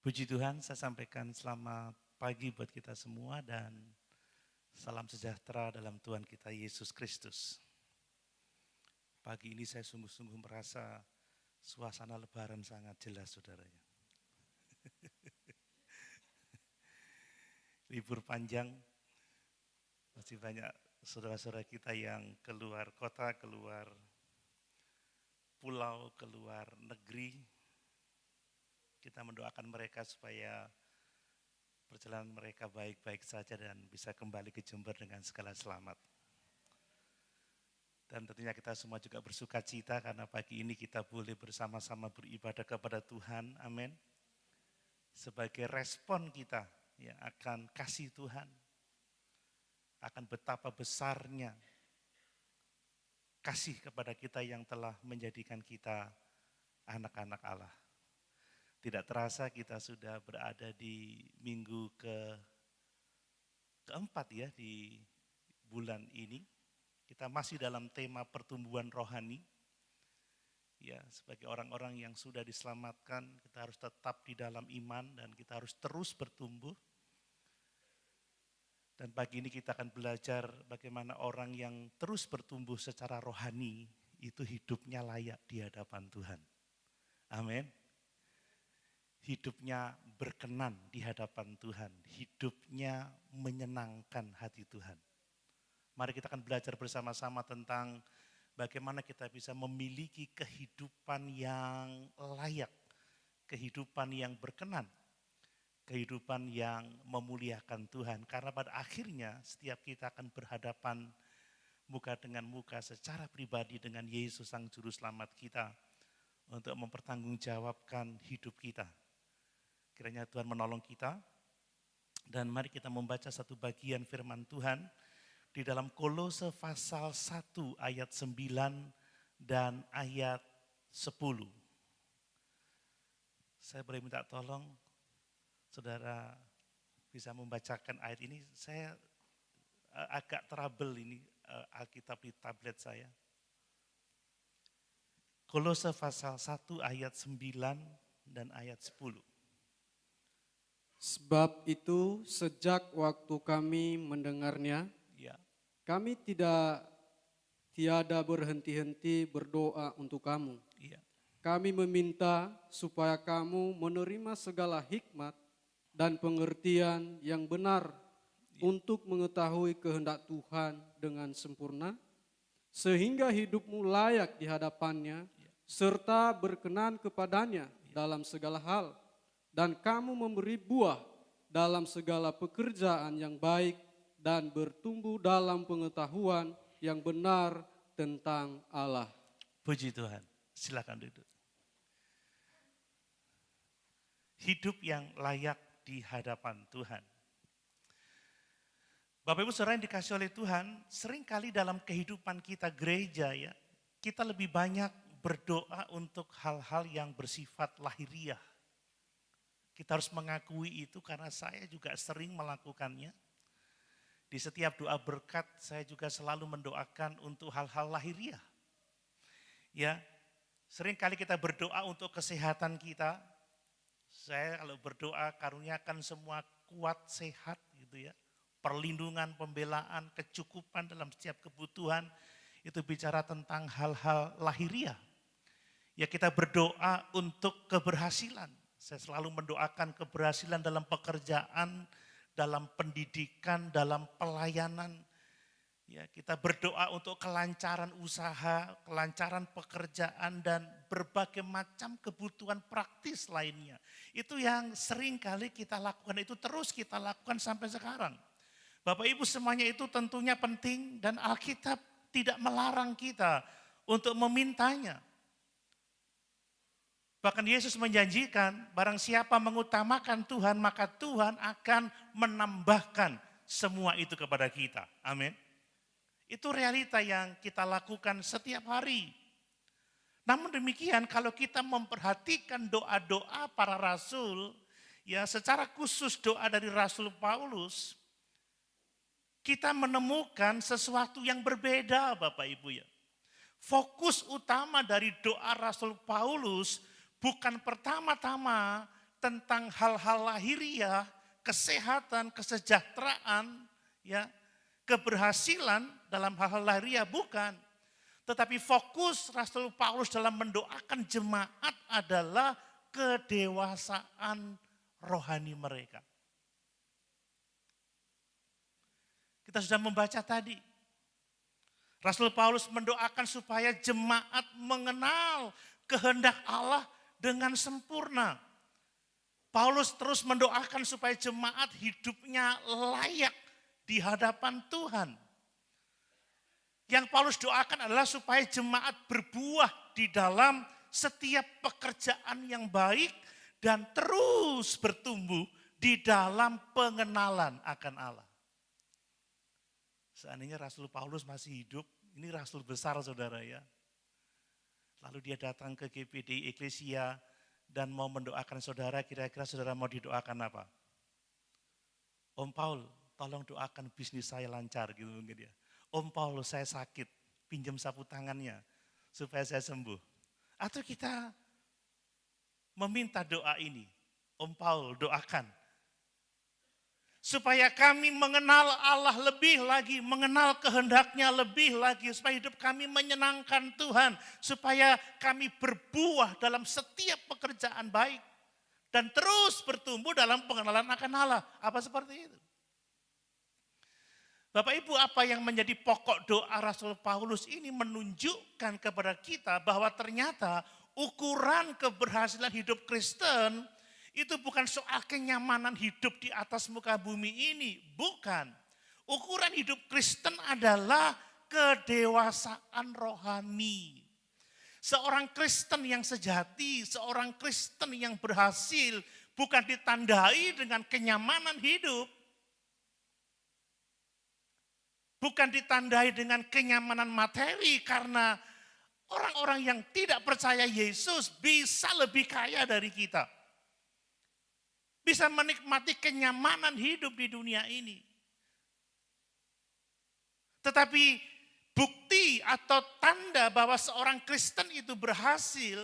Puji Tuhan, saya sampaikan selamat pagi buat kita semua dan salam sejahtera dalam Tuhan kita Yesus Kristus. Pagi ini saya sungguh-sungguh merasa suasana lebaran sangat jelas, saudaranya. Libur panjang, masih banyak saudara-saudara kita yang keluar kota, keluar pulau, keluar negeri. Kita mendoakan mereka supaya perjalanan mereka baik-baik saja dan bisa kembali ke Jember dengan segala selamat. Dan tentunya kita semua juga bersuka cita karena pagi ini kita boleh bersama-sama beribadah kepada Tuhan, amin. Sebagai respon kita ya, akan kasih Tuhan, akan betapa besarnya kasih kepada kita yang telah menjadikan kita anak-anak Allah. Tidak terasa kita sudah berada di minggu keempat ya di bulan ini. Kita masih dalam tema pertumbuhan rohani. Ya, sebagai orang-orang yang sudah diselamatkan, kita harus tetap di dalam iman dan kita harus terus bertumbuh. Dan pagi ini kita akan belajar bagaimana orang yang terus bertumbuh secara rohani itu hidupnya layak di hadapan Tuhan. Amin. Hidupnya berkenan di hadapan Tuhan, hidupnya menyenangkan hati Tuhan. Mari kita akan belajar bersama-sama tentang bagaimana kita bisa memiliki kehidupan yang layak, kehidupan yang berkenan, kehidupan yang memuliakan Tuhan. Karena pada akhirnya setiap kita akan berhadapan muka dengan muka secara pribadi dengan Yesus Sang Juru Selamat kita untuk mempertanggungjawabkan hidup kita. Kiranya Tuhan menolong kita dan mari kita membaca satu bagian firman Tuhan di dalam Kolose pasal 1 ayat 9 dan ayat 10. Saya boleh minta tolong saudara bisa membacakan ayat ini. Saya agak trouble ini Alkitab di tablet saya. Kolose pasal 1 ayat 9 dan ayat 10. Sebab itu sejak waktu kami mendengarnya, Ya, kami tiada berhenti-henti berdoa untuk kamu. iya. Kami meminta supaya kamu menerima segala hikmat dan pengertian yang benar untuk mengetahui kehendak Tuhan dengan sempurna, sehingga hidupmu layak di hadapannya, serta berkenan kepadanya dalam segala hal, dan kamu memberi buah dalam segala pekerjaan yang baik dan bertumbuh dalam pengetahuan yang benar tentang Allah. Puji Tuhan, silakan duduk. Hidup yang layak di hadapan Tuhan. Bapak Ibu saudara yang dikasih oleh Tuhan, seringkali dalam kehidupan kita gereja ya, kita lebih banyak berdoa untuk hal-hal yang bersifat lahiriah. Kita harus mengakui itu karena saya juga sering melakukannya. Di setiap doa berkat saya juga selalu mendoakan untuk hal-hal lahiriah. Ya, seringkali kita berdoa untuk kesehatan kita. Saya kalau berdoa karuniakan semua kuat, sehat gitu ya. Perlindungan, pembelaan, kecukupan dalam setiap kebutuhan. Itu bicara tentang hal-hal lahiriah. Ya kita berdoa untuk keberhasilan. Saya selalu mendoakan keberhasilan dalam pekerjaan, dalam pendidikan, dalam pelayanan. Ya, kita berdoa untuk kelancaran usaha, kelancaran pekerjaan, dan berbagai macam kebutuhan praktis lainnya. Itu yang sering kali kita lakukan, itu terus kita lakukan sampai sekarang. Bapak Ibu semuanya itu tentunya penting dan Alkitab tidak melarang kita untuk memintanya. Bahkan Yesus menjanjikan barang siapa mengutamakan Tuhan maka Tuhan akan menambahkan semua itu kepada kita. Amin. Itu realita yang kita lakukan setiap hari. Namun demikian kalau kita memperhatikan doa-doa para rasul, ya secara khusus doa dari Rasul Paulus, kita menemukan sesuatu yang berbeda Bapak Ibu ya. Fokus utama dari doa Rasul Paulus bukan pertama-tama tentang hal-hal lahiriah, kesehatan, kesejahteraan, ya, keberhasilan dalam hal-hal lahiriah, bukan. Tetapi fokus Rasul Paulus dalam mendoakan jemaat adalah kedewasaan rohani mereka. Kita sudah membaca tadi. Rasul Paulus mendoakan supaya jemaat mengenal kehendak Allah dengan sempurna. Paulus terus mendoakan supaya jemaat hidupnya layak di hadapan Tuhan. Yang Paulus doakan adalah supaya jemaat berbuah di dalam setiap pekerjaan yang baik dan terus bertumbuh di dalam pengenalan akan Allah. Seandainya Rasul Paulus masih hidup, ini Rasul besar saudara ya. Lalu dia datang ke GPD Eklesia dan mau mendoakan saudara, kira-kira saudara mau didoakan apa? Om Paul, tolong doakan bisnis saya lancar gitu mungkin ya. Om Paul, saya sakit, pinjam sapu tangannya supaya saya sembuh. Atau kita meminta doa ini, Om Paul doakan. Supaya kami mengenal Allah lebih lagi, mengenal kehendaknya lebih lagi, supaya hidup kami menyenangkan Tuhan, supaya kami berbuah dalam setiap pekerjaan baik, dan terus bertumbuh dalam pengenalan akan Allah. Apa seperti itu? Bapak Ibu, apa yang menjadi pokok doa Rasul Paulus ini menunjukkan kepada kita bahwa ternyata ukuran keberhasilan hidup Kristen itu bukan soal kenyamanan hidup di atas muka bumi ini, bukan. Ukuran hidup Kristen adalah kedewasaan rohani. Seorang Kristen yang sejati, seorang Kristen yang berhasil bukan ditandai dengan kenyamanan hidup, bukan ditandai dengan kenyamanan materi, karena orang-orang yang tidak percaya Yesus bisa lebih kaya dari kita. Bisa menikmati kenyamanan hidup di dunia ini. Tetapi bukti atau tanda bahwa seorang Kristen itu berhasil,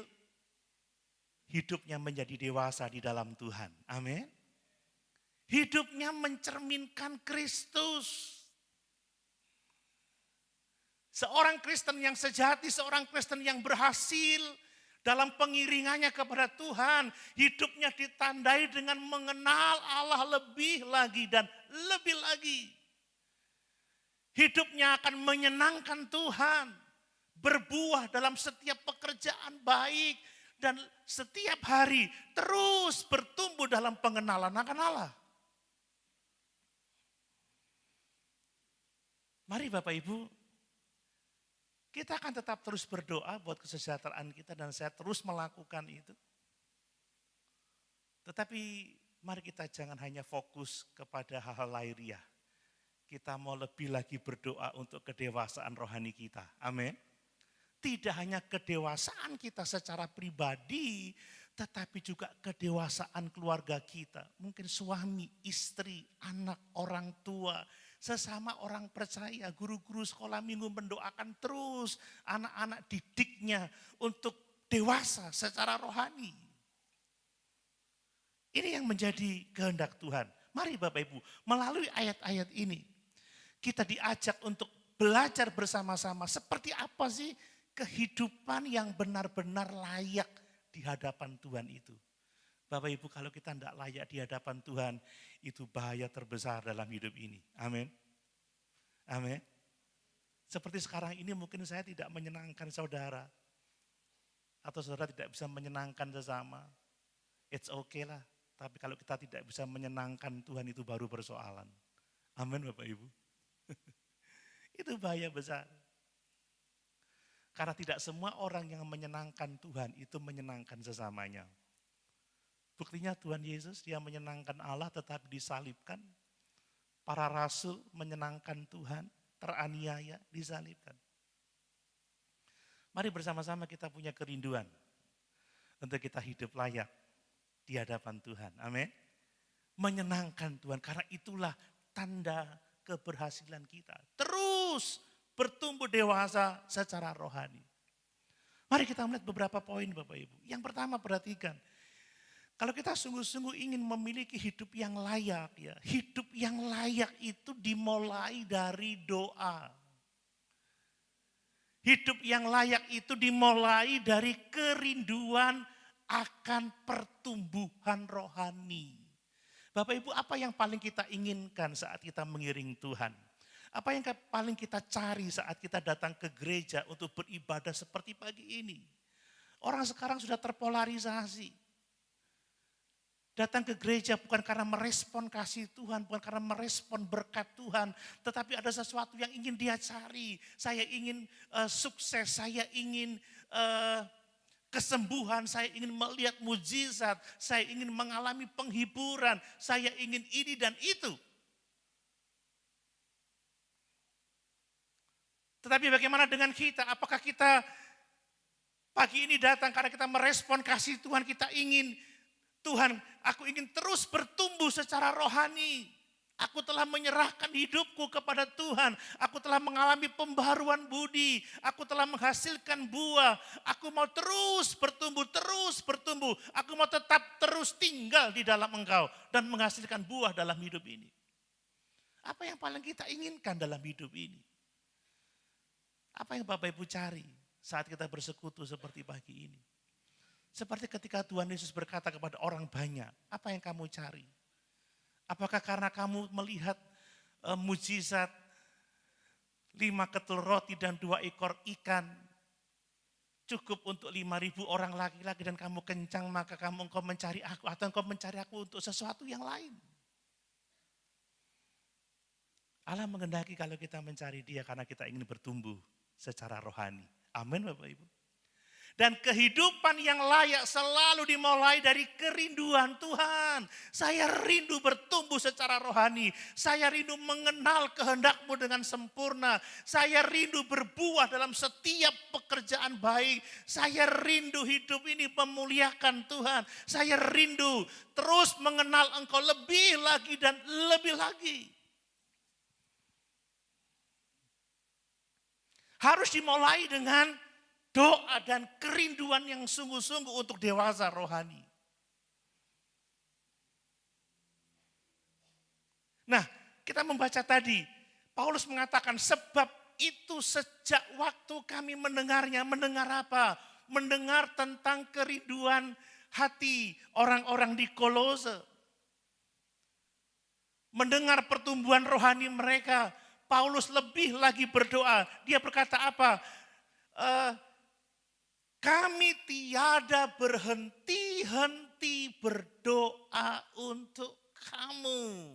hidupnya menjadi dewasa di dalam Tuhan. Amin. Hidupnya mencerminkan Kristus. Seorang Kristen yang sejati, seorang Kristen yang berhasil dalam pengiringannya kepada Tuhan, hidupnya ditandai dengan mengenal Allah lebih lagi dan lebih lagi. Hidupnya akan menyenangkan Tuhan, berbuah dalam setiap pekerjaan baik, dan setiap hari terus bertumbuh dalam pengenalan akan Allah. Mari Bapak Ibu, kita akan tetap terus berdoa buat kesejahteraan kita dan saya terus melakukan itu. Tetapi mari kita jangan hanya fokus kepada hal-hal lahiriah. Kita mau lebih lagi berdoa untuk kedewasaan rohani kita. Amin. Tidak hanya kedewasaan kita secara pribadi, tetapi juga kedewasaan keluarga kita. Mungkin suami, istri, anak, orang tua, sesama orang percaya, guru-guru sekolah minggu mendoakan terus anak-anak didiknya untuk dewasa secara rohani. Ini yang menjadi kehendak Tuhan. Mari Bapak Ibu, melalui ayat-ayat ini kita diajak untuk belajar bersama-sama seperti apa sih kehidupan yang benar-benar layak di hadapan Tuhan itu. Bapak Ibu, kalau kita tidak layak di hadapan Tuhan, itu bahaya terbesar dalam hidup ini. Amin. Amin. Seperti sekarang ini mungkin saya tidak menyenangkan saudara. Atau saudara tidak bisa menyenangkan sesama. It's okay lah. Tapi kalau kita tidak bisa menyenangkan Tuhan, itu baru persoalan. Amin Bapak Ibu. Itu bahaya besar. Karena tidak semua orang yang menyenangkan Tuhan itu menyenangkan sesamanya. Buktinya Tuhan Yesus, dia menyenangkan Allah tetapi disalibkan. Para rasul menyenangkan Tuhan, teraniaya, disalibkan. Mari bersama-sama kita punya kerinduan untuk kita hidup layak di hadapan Tuhan. Amin. Menyenangkan Tuhan, karena itulah tanda keberhasilan kita. Terus bertumbuh dewasa secara rohani. Mari kita melihat beberapa poin Bapak Ibu. Yang pertama perhatikan, Kalau kita sungguh-sungguh ingin memiliki hidup yang layak ya, hidup yang layak itu dimulai dari doa. Hidup yang layak itu dimulai dari kerinduan akan pertumbuhan rohani. Bapak Ibu, apa yang paling kita inginkan saat kita mengiring Tuhan? Apa yang paling kita cari saat kita datang ke gereja untuk beribadah seperti pagi ini? Orang sekarang sudah terpolarisasi. Datang ke gereja bukan karena merespon kasih Tuhan, bukan karena merespon berkat Tuhan. Tetapi ada sesuatu yang ingin dia cari. Saya ingin sukses, saya ingin kesembuhan, saya ingin melihat mujizat, saya ingin mengalami penghiburan, saya ingin ini dan itu. Tetapi bagaimana dengan kita? Apakah kita pagi ini datang karena kita merespon kasih Tuhan, kita ingin Tuhan, aku ingin terus bertumbuh secara rohani. Aku telah menyerahkan hidupku kepada Tuhan. Aku telah mengalami pembaruan budi. Aku telah menghasilkan buah. Aku mau terus bertumbuh, terus bertumbuh. Aku mau tetap terus tinggal di dalam Engkau dan menghasilkan buah dalam hidup ini. Apa yang paling kita inginkan dalam hidup ini? Apa yang Bapak Ibu cari saat kita bersekutu seperti pagi ini? Seperti ketika Tuhan Yesus berkata kepada orang banyak, apa yang kamu cari? Apakah karena kamu melihat mujizat 5 ketul roti dan 2 ekor ikan cukup untuk 5.000 orang laki-laki dan kamu kencang, maka engkau mencari aku atau engkau mencari aku untuk sesuatu yang lain? Allah menghendaki kalau kita mencari Dia karena kita ingin bertumbuh secara rohani. Amin Bapak Ibu. Dan kehidupan yang layak selalu dimulai dari kerinduan Tuhan. Saya rindu bertumbuh secara rohani. Saya rindu mengenal kehendak-Mu dengan sempurna. Saya rindu berbuah dalam setiap pekerjaan baik. Saya rindu hidup ini memuliakan Tuhan. Saya rindu terus mengenal Engkau lebih lagi dan lebih lagi. Harus dimulai dengan doa dan kerinduan yang sungguh-sungguh untuk dewasa rohani. Nah, kita membaca tadi, Paulus mengatakan sebab itu sejak waktu kami mendengarnya, mendengar apa? Mendengar tentang kerinduan hati orang-orang di Kolose. Mendengar pertumbuhan rohani mereka, Paulus lebih lagi berdoa. Dia berkata apa? Kami tiada berhenti-henti berdoa untuk kamu.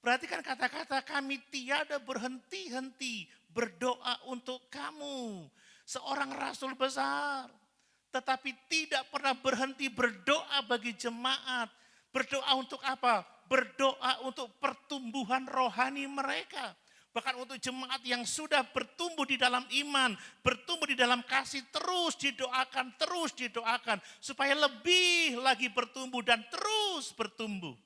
Perhatikan kata-kata kami tiada berhenti-henti berdoa untuk kamu. Seorang rasul besar. Tetapi tidak pernah berhenti berdoa bagi jemaat. Berdoa untuk apa? Berdoa untuk pertumbuhan rohani mereka. Bahkan untuk jemaat yang sudah bertumbuh di dalam iman, bertumbuh di dalam kasih, terus didoakan. Supaya lebih lagi bertumbuh dan terus bertumbuh.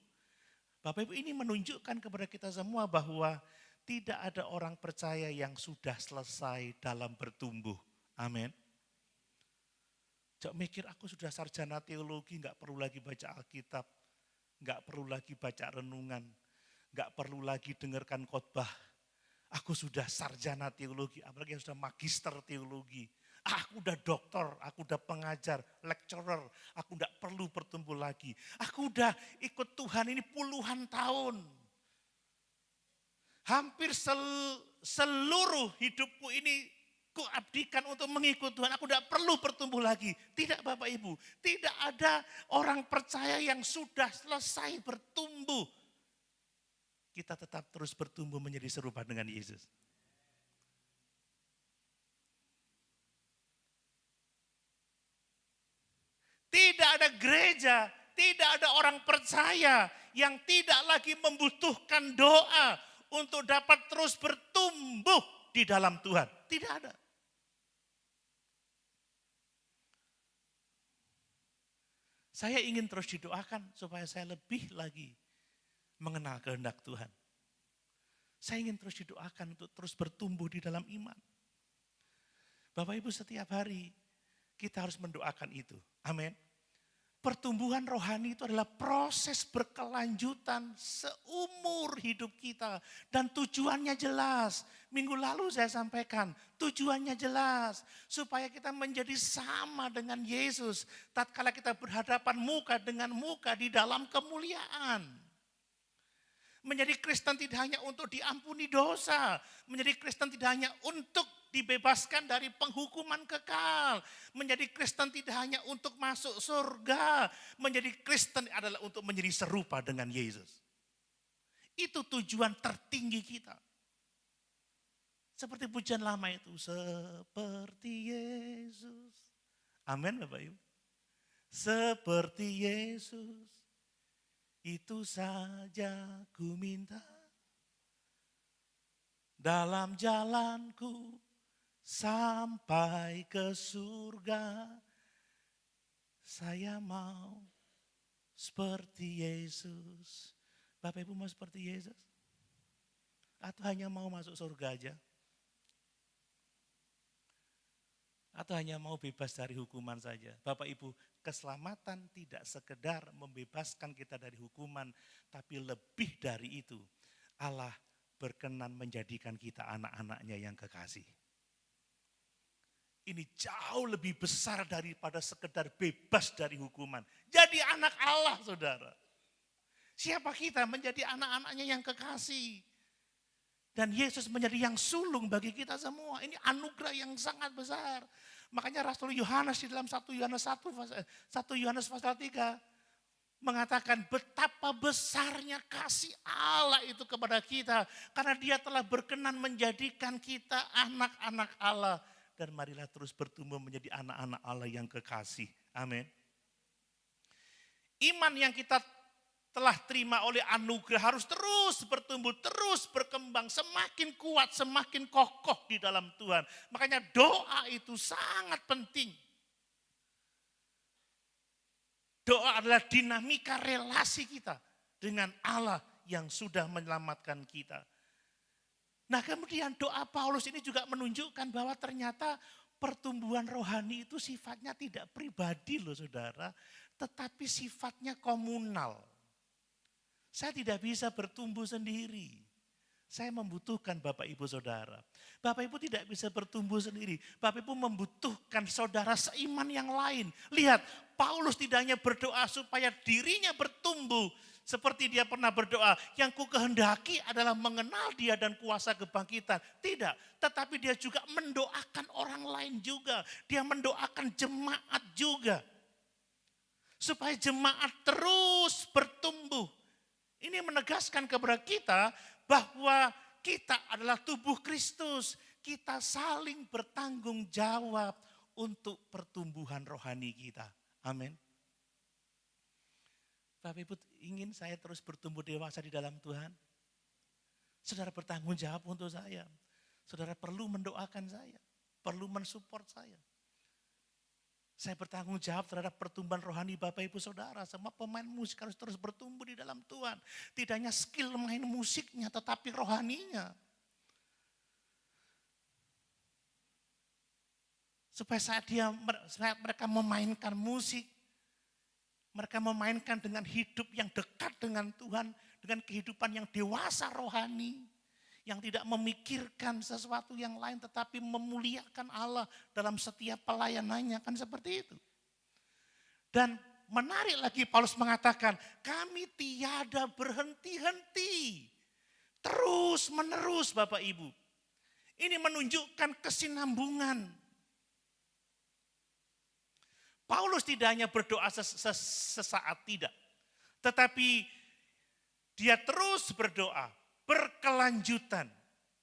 Bapak Ibu, ini menunjukkan kepada kita semua bahwa tidak ada orang percaya yang sudah selesai dalam bertumbuh. Amin. Jangan mikir aku sudah sarjana teologi, gak perlu lagi baca Alkitab, gak perlu lagi baca renungan, gak perlu lagi dengarkan khotbah. Aku sudah sarjana teologi, apalagi yang sudah magister teologi. Aku udah doktor, aku udah pengajar, lecturer, aku udah perlu bertumbuh lagi. Aku udah ikut Tuhan ini puluhan tahun. Hampir seluruh hidupku ini kuabdikan untuk mengikut Tuhan. Aku udah perlu bertumbuh lagi. Tidak Bapak Ibu, tidak ada orang percaya yang sudah selesai bertumbuh. Kita tetap terus bertumbuh menjadi serupa dengan Yesus. Tidak ada gereja, tidak ada orang percaya yang tidak lagi membutuhkan doa untuk dapat terus bertumbuh di dalam Tuhan. Tidak ada. Saya ingin terus didoakan supaya saya lebih lagi mengenal kehendak Tuhan. Saya ingin terus didoakan untuk terus bertumbuh di dalam iman. Bapak Ibu, setiap hari kita harus mendoakan itu. Amin. Pertumbuhan rohani itu adalah proses berkelanjutan seumur hidup kita. Dan tujuannya jelas. Minggu lalu saya sampaikan, tujuannya jelas. Supaya kita menjadi sama dengan Yesus. Tatkala kita berhadapan muka dengan muka di dalam kemuliaan. Menjadi Kristen tidak hanya untuk diampuni dosa. Menjadi Kristen tidak hanya untuk dibebaskan dari penghukuman kekal. Menjadi Kristen tidak hanya untuk masuk surga. Menjadi Kristen adalah untuk menjadi serupa dengan Yesus. Itu tujuan tertinggi kita. Seperti pujian lama itu. Seperti Yesus. Amin Bapak Ibu. Seperti Yesus. Itu saja ku minta. Dalam jalanku sampai ke surga, saya mau seperti Yesus. Bapak Ibu mau seperti Yesus? Atau hanya mau masuk surga aja? Atau hanya mau bebas dari hukuman saja? Bapak Ibu, keselamatan tidak sekedar membebaskan kita dari hukuman, tapi lebih dari itu, Allah berkenan menjadikan kita anak-anaknya yang kekasih. Ini jauh lebih besar daripada sekedar bebas dari hukuman. Jadi anak Allah, saudara. Siapa kita menjadi anak-anaknya yang kekasih. Dan Yesus menjadi yang sulung bagi kita semua. Ini anugerah yang sangat besar. Makanya Rasul Yohanes di dalam 1 Yohanes pasal 3 mengatakan betapa besarnya kasih Allah itu kepada kita. Karena dia telah berkenan menjadikan kita anak-anak Allah. Dan marilah terus bertumbuh menjadi anak-anak Allah yang kekasih. Amin. Iman yang kita telah terima oleh anugerah harus terus bertumbuh, terus berkembang. Semakin kuat, semakin kokoh di dalam Tuhan. Makanya doa itu sangat penting. Doa adalah dinamika relasi kita dengan Allah yang sudah menyelamatkan kita. Nah kemudian doa Paulus ini juga menunjukkan bahwa ternyata pertumbuhan rohani itu sifatnya tidak pribadi loh saudara. Tetapi sifatnya komunal. Saya tidak bisa bertumbuh sendiri. Saya membutuhkan Bapak Ibu Saudara. Bapak Ibu tidak bisa bertumbuh sendiri. Bapak Ibu membutuhkan saudara seiman yang lain. Lihat, Paulus tidak hanya berdoa supaya dirinya bertumbuh. Seperti dia pernah berdoa, yang ku kehendaki adalah mengenal dia dan kuasa kebangkitan. Tidak, tetapi dia juga mendoakan orang lain juga. Dia mendoakan jemaat juga. Supaya jemaat terus bertumbuh. Ini menegaskan kepada kita bahwa kita adalah tubuh Kristus. Kita saling bertanggung jawab untuk pertumbuhan rohani kita. Amin. Bapak Ibu ingin saya terus bertumbuh dewasa di dalam Tuhan? Saudara bertanggung jawab untuk saya. Saudara perlu mendoakan saya. Perlu mensupport saya. Saya bertanggung jawab terhadap pertumbuhan rohani Bapak Ibu Saudara. Semua pemain musik harus terus bertumbuh di dalam Tuhan. Tidak hanya skill main musiknya tetapi rohaninya. Supaya saat mereka memainkan musik. Mereka memainkan dengan hidup yang dekat dengan Tuhan. Dengan kehidupan yang dewasa rohani. Yang tidak memikirkan sesuatu yang lain tetapi memuliakan Allah dalam setiap pelayanannya, kan seperti itu. Dan menarik lagi Paulus mengatakan, kami tiada berhenti-henti. Terus menerus Bapak Ibu. Ini menunjukkan kesinambungan. Paulus tidak hanya berdoa sesaat tidak. Tetapi dia terus berdoa. Berkelanjutan.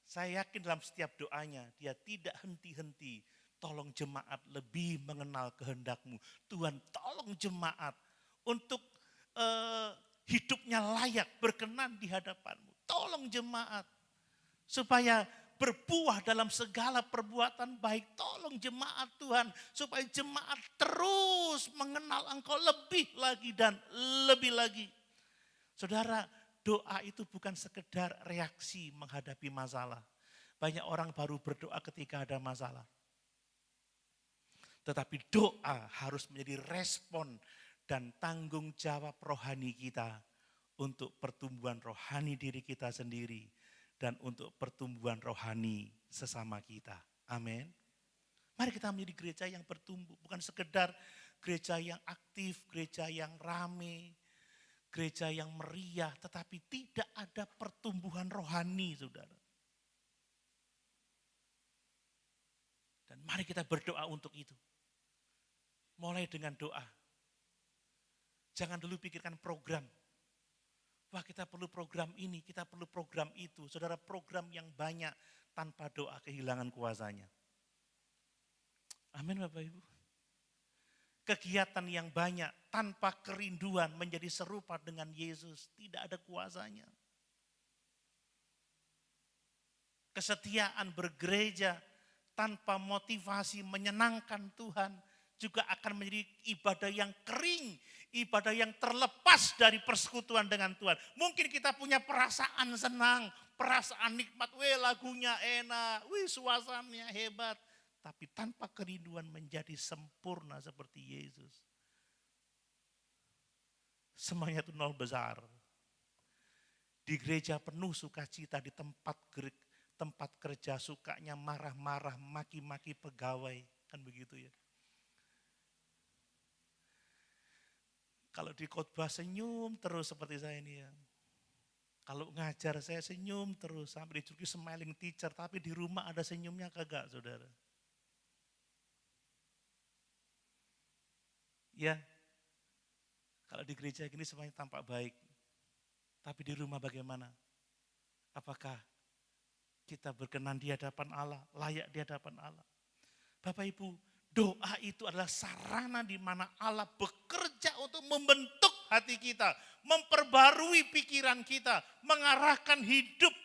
Saya yakin dalam setiap doanya dia tidak henti-henti. Tolong jemaat lebih mengenal kehendak-Mu. Tuhan tolong jemaat untuk hidupnya layak berkenan di hadapan-Mu. Tolong jemaat supaya berbuah dalam segala perbuatan baik. Tolong jemaat Tuhan supaya jemaat terus mengenal Engkau lebih lagi dan lebih lagi. Saudara, doa itu bukan sekedar reaksi menghadapi masalah. Banyak orang baru berdoa ketika ada masalah. Tetapi doa harus menjadi respon dan tanggung jawab rohani kita untuk pertumbuhan rohani diri kita sendiri dan untuk pertumbuhan rohani sesama kita. Amin. Mari kita menjadi gereja yang bertumbuh, bukan sekedar gereja yang aktif, gereja yang rame, gereja yang meriah, tetapi tidak ada pertumbuhan rohani, saudara. Dan mari kita berdoa untuk itu. Mulai dengan doa. Jangan dulu pikirkan program. Wah, kita perlu program ini, kita perlu program itu. Saudara, program yang banyak tanpa doa kehilangan kuasanya. Amin Bapak Ibu. Kegiatan yang banyak tanpa kerinduan menjadi serupa dengan Yesus tidak ada kuasanya. Kesetiaan bergereja tanpa motivasi menyenangkan Tuhan juga akan menjadi ibadah yang kering, ibadah yang terlepas dari persekutuan dengan Tuhan. Mungkin kita punya perasaan senang, perasaan nikmat, lagunya enak, suasananya hebat. Tapi tanpa kerinduan menjadi sempurna seperti Yesus. Semuanya itu nol besar. Di gereja penuh sukacita, di tempat kerja sukanya marah-marah, maki-maki pegawai. Kan begitu ya. Kalau di khotbah senyum terus seperti saya ini ya. Kalau ngajar saya senyum terus, sampai dijuluki smiling teacher, tapi di rumah ada senyumnya kagak saudara. Ya, kalau di gereja gini semuanya tampak baik. Tapi di rumah bagaimana? Apakah kita berkenan di hadapan Allah, layak di hadapan Allah? Bapak Ibu, doa itu adalah sarana di mana Allah bekerja untuk membentuk hati kita, memperbarui pikiran kita, mengarahkan hidup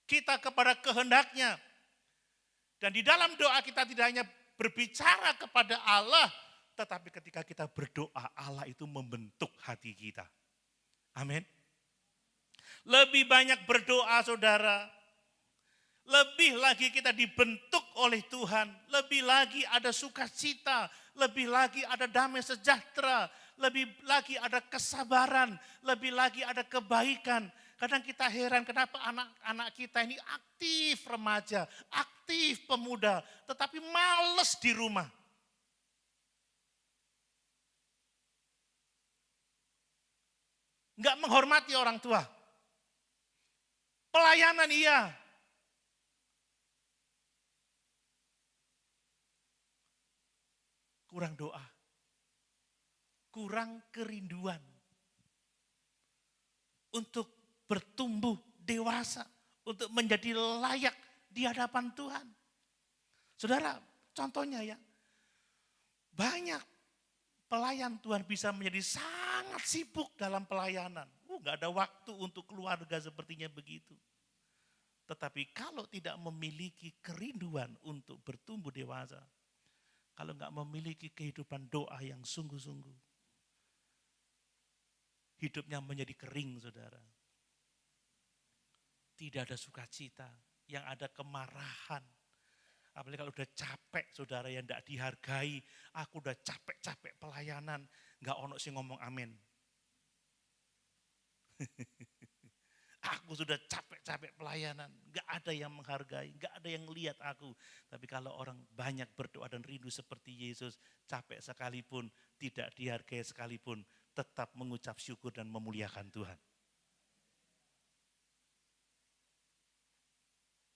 kita kepada kehendaknya. Dan di dalam doa kita tidak hanya berbicara kepada Allah, tetapi ketika kita berdoa, Allah itu membentuk hati kita. Amin. Lebih banyak berdoa saudara, lebih lagi kita dibentuk oleh Tuhan, lebih lagi ada sukacita, lebih lagi ada damai sejahtera, lebih lagi ada kesabaran, lebih lagi ada kebaikan. Kadang kita heran kenapa anak-anak kita ini aktif remaja, aktif pemuda, tetapi males di rumah. Enggak menghormati orang tua. Pelayanan iya. Kurang doa. Kurang kerinduan. Untuk bertumbuh dewasa. Untuk menjadi layak di hadapan Tuhan. Saudara, contohnya ya. Banyak pelayan Tuhan bisa menjadi sangat sibuk dalam pelayanan. Gak ada waktu untuk keluarga sepertinya begitu. Tetapi kalau tidak memiliki kerinduan untuk bertumbuh dewasa, kalau gak memiliki kehidupan doa yang sungguh-sungguh, hidupnya menjadi kering saudara. Tidak ada sukacita, yang ada kemarahan. Apalagi kalau udah capek saudara yang gak dihargai, aku udah capek-capek pelayanan, gak ono sih ngomong amin. Aku sudah capek-capek pelayanan, gak ada yang menghargai, gak ada yang lihat aku. Tapi kalau orang banyak berdoa dan rindu seperti Yesus, capek sekalipun, tidak dihargai sekalipun, tetap mengucap syukur dan memuliakan Tuhan.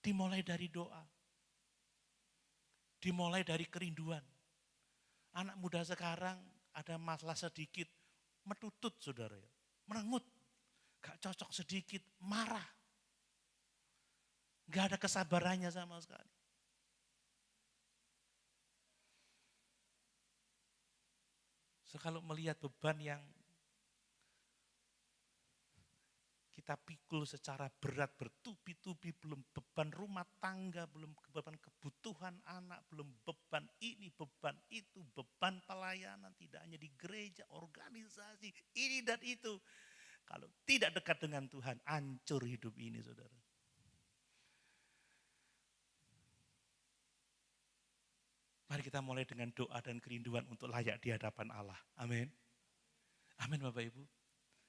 Dimulai dari doa, dimulai dari kerinduan. Anak muda sekarang ada masalah sedikit, metutut saudara ya, merengut. Gak cocok sedikit, marah. Gak ada kesabarannya sama sekali. So, kalau melihat beban yang kita pikul secara berat, bertubi-tubi, belum beban rumah tangga, belum beban kebutuhan anak, belum beban ini, beban itu, beban pelayanan, tidak hanya di gereja, organisasi, ini dan itu. Kalau tidak dekat dengan Tuhan, hancur hidup ini saudara. Mari kita mulai dengan doa dan kerinduan untuk layak di hadapan Allah. Amin. Amin Bapak Ibu.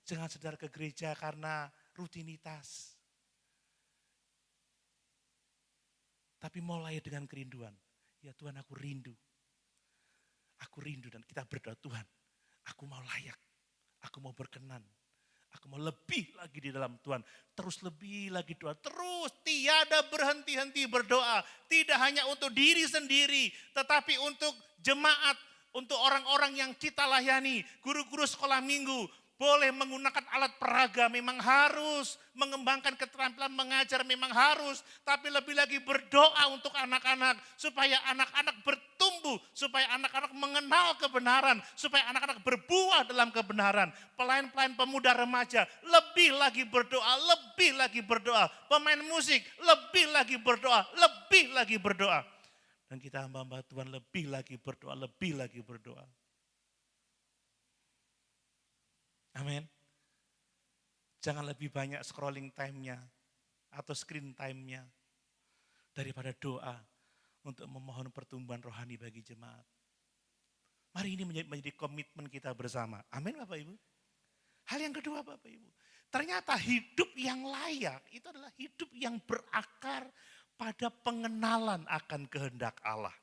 Jangan sekedar ke gereja karena rutinitas. Tapi mulai dengan kerinduan. Ya Tuhan, aku rindu. Aku rindu, dan kita berdoa, Tuhan, aku mau layak. Aku mau berkenan. Aku mau lebih lagi di dalam Tuhan. Terus lebih lagi doa. Terus tiada berhenti-henti berdoa. Tidak hanya untuk diri sendiri. Tetapi untuk jemaat. Untuk orang-orang yang kita layani. Guru-guru sekolah minggu. Boleh menggunakan alat peraga, memang harus. Mengembangkan keterampilan mengajar memang harus. Tapi lebih lagi berdoa untuk anak-anak. Supaya anak-anak bertumbuh. Supaya anak-anak mengenal kebenaran. Supaya anak-anak berbuah dalam kebenaran. Pelayan-pelayan pemuda remaja lebih lagi berdoa, lebih lagi berdoa. Pemain musik lebih lagi berdoa, lebih lagi berdoa. Dan kita hamba-hamba Tuhan lebih lagi berdoa, lebih lagi berdoa. Amin. Jangan lebih banyak scrolling time-nya atau screen time-nya daripada doa untuk memohon pertumbuhan rohani bagi jemaat. Mari ini menjadi komitmen kita bersama. Amin Bapak Ibu. Hal yang kedua Bapak Ibu, ternyata hidup yang layak itu adalah hidup yang berakar pada pengenalan akan kehendak Allah.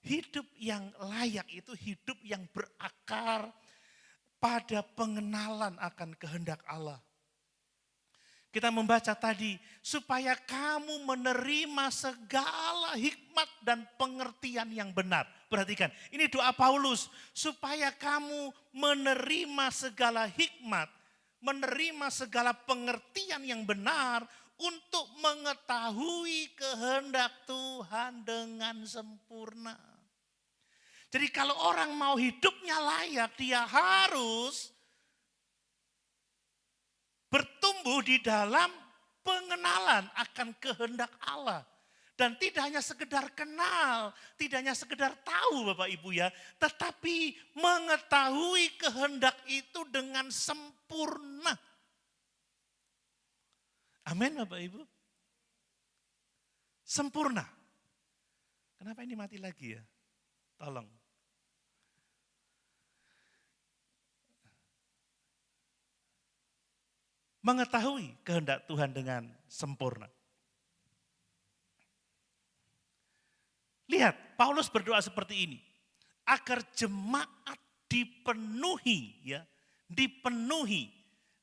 Hidup yang layak itu hidup yang berakar pada pengenalan akan kehendak Allah. Kita membaca tadi, supaya kamu menerima segala hikmat dan pengertian yang benar. Perhatikan, ini doa Paulus, supaya kamu menerima segala hikmat, menerima segala pengertian yang benar, untuk mengetahui kehendak Tuhan dengan sempurna. Jadi kalau orang mau hidupnya layak, dia harus bertumbuh di dalam pengenalan akan kehendak Allah. Dan tidak hanya sekedar kenal, tidak hanya sekedar tahu Bapak Ibu ya, tetapi mengetahui kehendak itu dengan sempurna. Amin Bapak Ibu. Sempurna. Kenapa ini mati lagi ya? Tolong. Mengetahui kehendak Tuhan dengan sempurna. Lihat, Paulus berdoa seperti ini. Agar jemaat dipenuhi ya, dipenuhi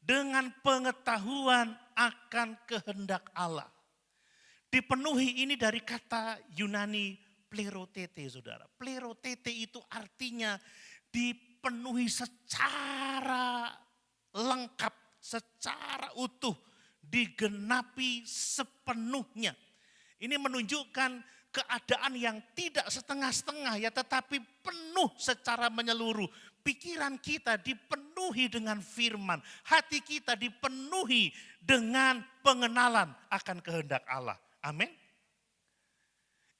dengan pengetahuan akan kehendak Allah. Dipenuhi ini dari kata Yunani plerotete, Saudara. Plerotete itu artinya dipenuhi secara lengkap, secara utuh, digenapi sepenuhnya. Ini menunjukkan keadaan yang tidak setengah-setengah ya, tetapi penuh secara menyeluruh. Pikiran kita dipenuhi dengan firman, hati kita dipenuhi dengan pengenalan akan kehendak Allah. Amin.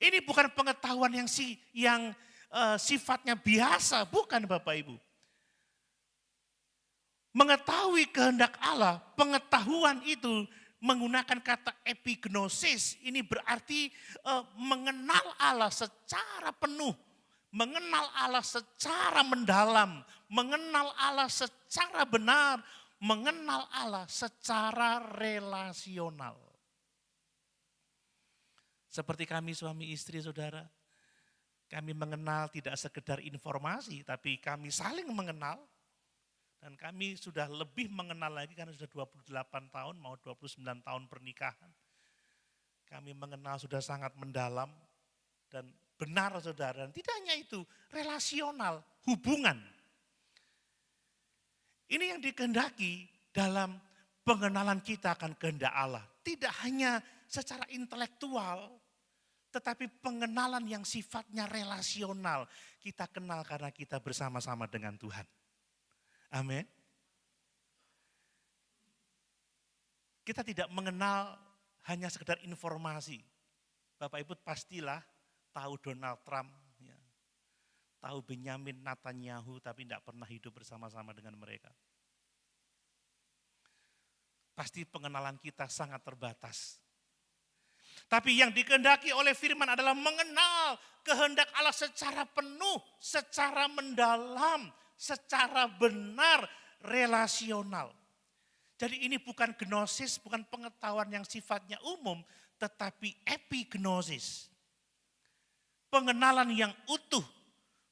Ini bukan pengetahuan yang sifatnya biasa, bukan Bapak Ibu. Mengetahui kehendak Allah, pengetahuan itu menggunakan kata epignosis. Ini berarti mengenal Allah secara penuh, mengenal Allah secara mendalam, mengenal Allah secara benar, mengenal Allah secara relasional. Seperti kami suami istri Saudara, kami mengenal tidak sekedar informasi, tapi kami saling mengenal. Dan kami sudah lebih mengenal lagi karena sudah 28 tahun, mau 29 tahun pernikahan. Kami mengenal sudah sangat mendalam dan benar Saudara. Dan tidak hanya itu, relasional, hubungan. Ini yang dikehendaki dalam pengenalan kita akan kehendak Allah. Tidak hanya secara intelektual, tetapi pengenalan yang sifatnya relasional. Kita kenal karena kita bersama-sama dengan Tuhan. Amin. Kita tidak mengenal hanya sekedar informasi. Bapak Ibu pastilah tahu Donald Trump, ya, tahu Benyamin Netanyahu, tapi tidak pernah hidup bersama-sama dengan mereka. Pasti pengenalan kita sangat terbatas. Tapi yang dikehendaki oleh firman adalah mengenal kehendak Allah secara penuh, secara mendalam, secara benar, relasional. Jadi ini bukan gnosis, bukan pengetahuan yang sifatnya umum, tetapi epignosis. Pengenalan yang utuh,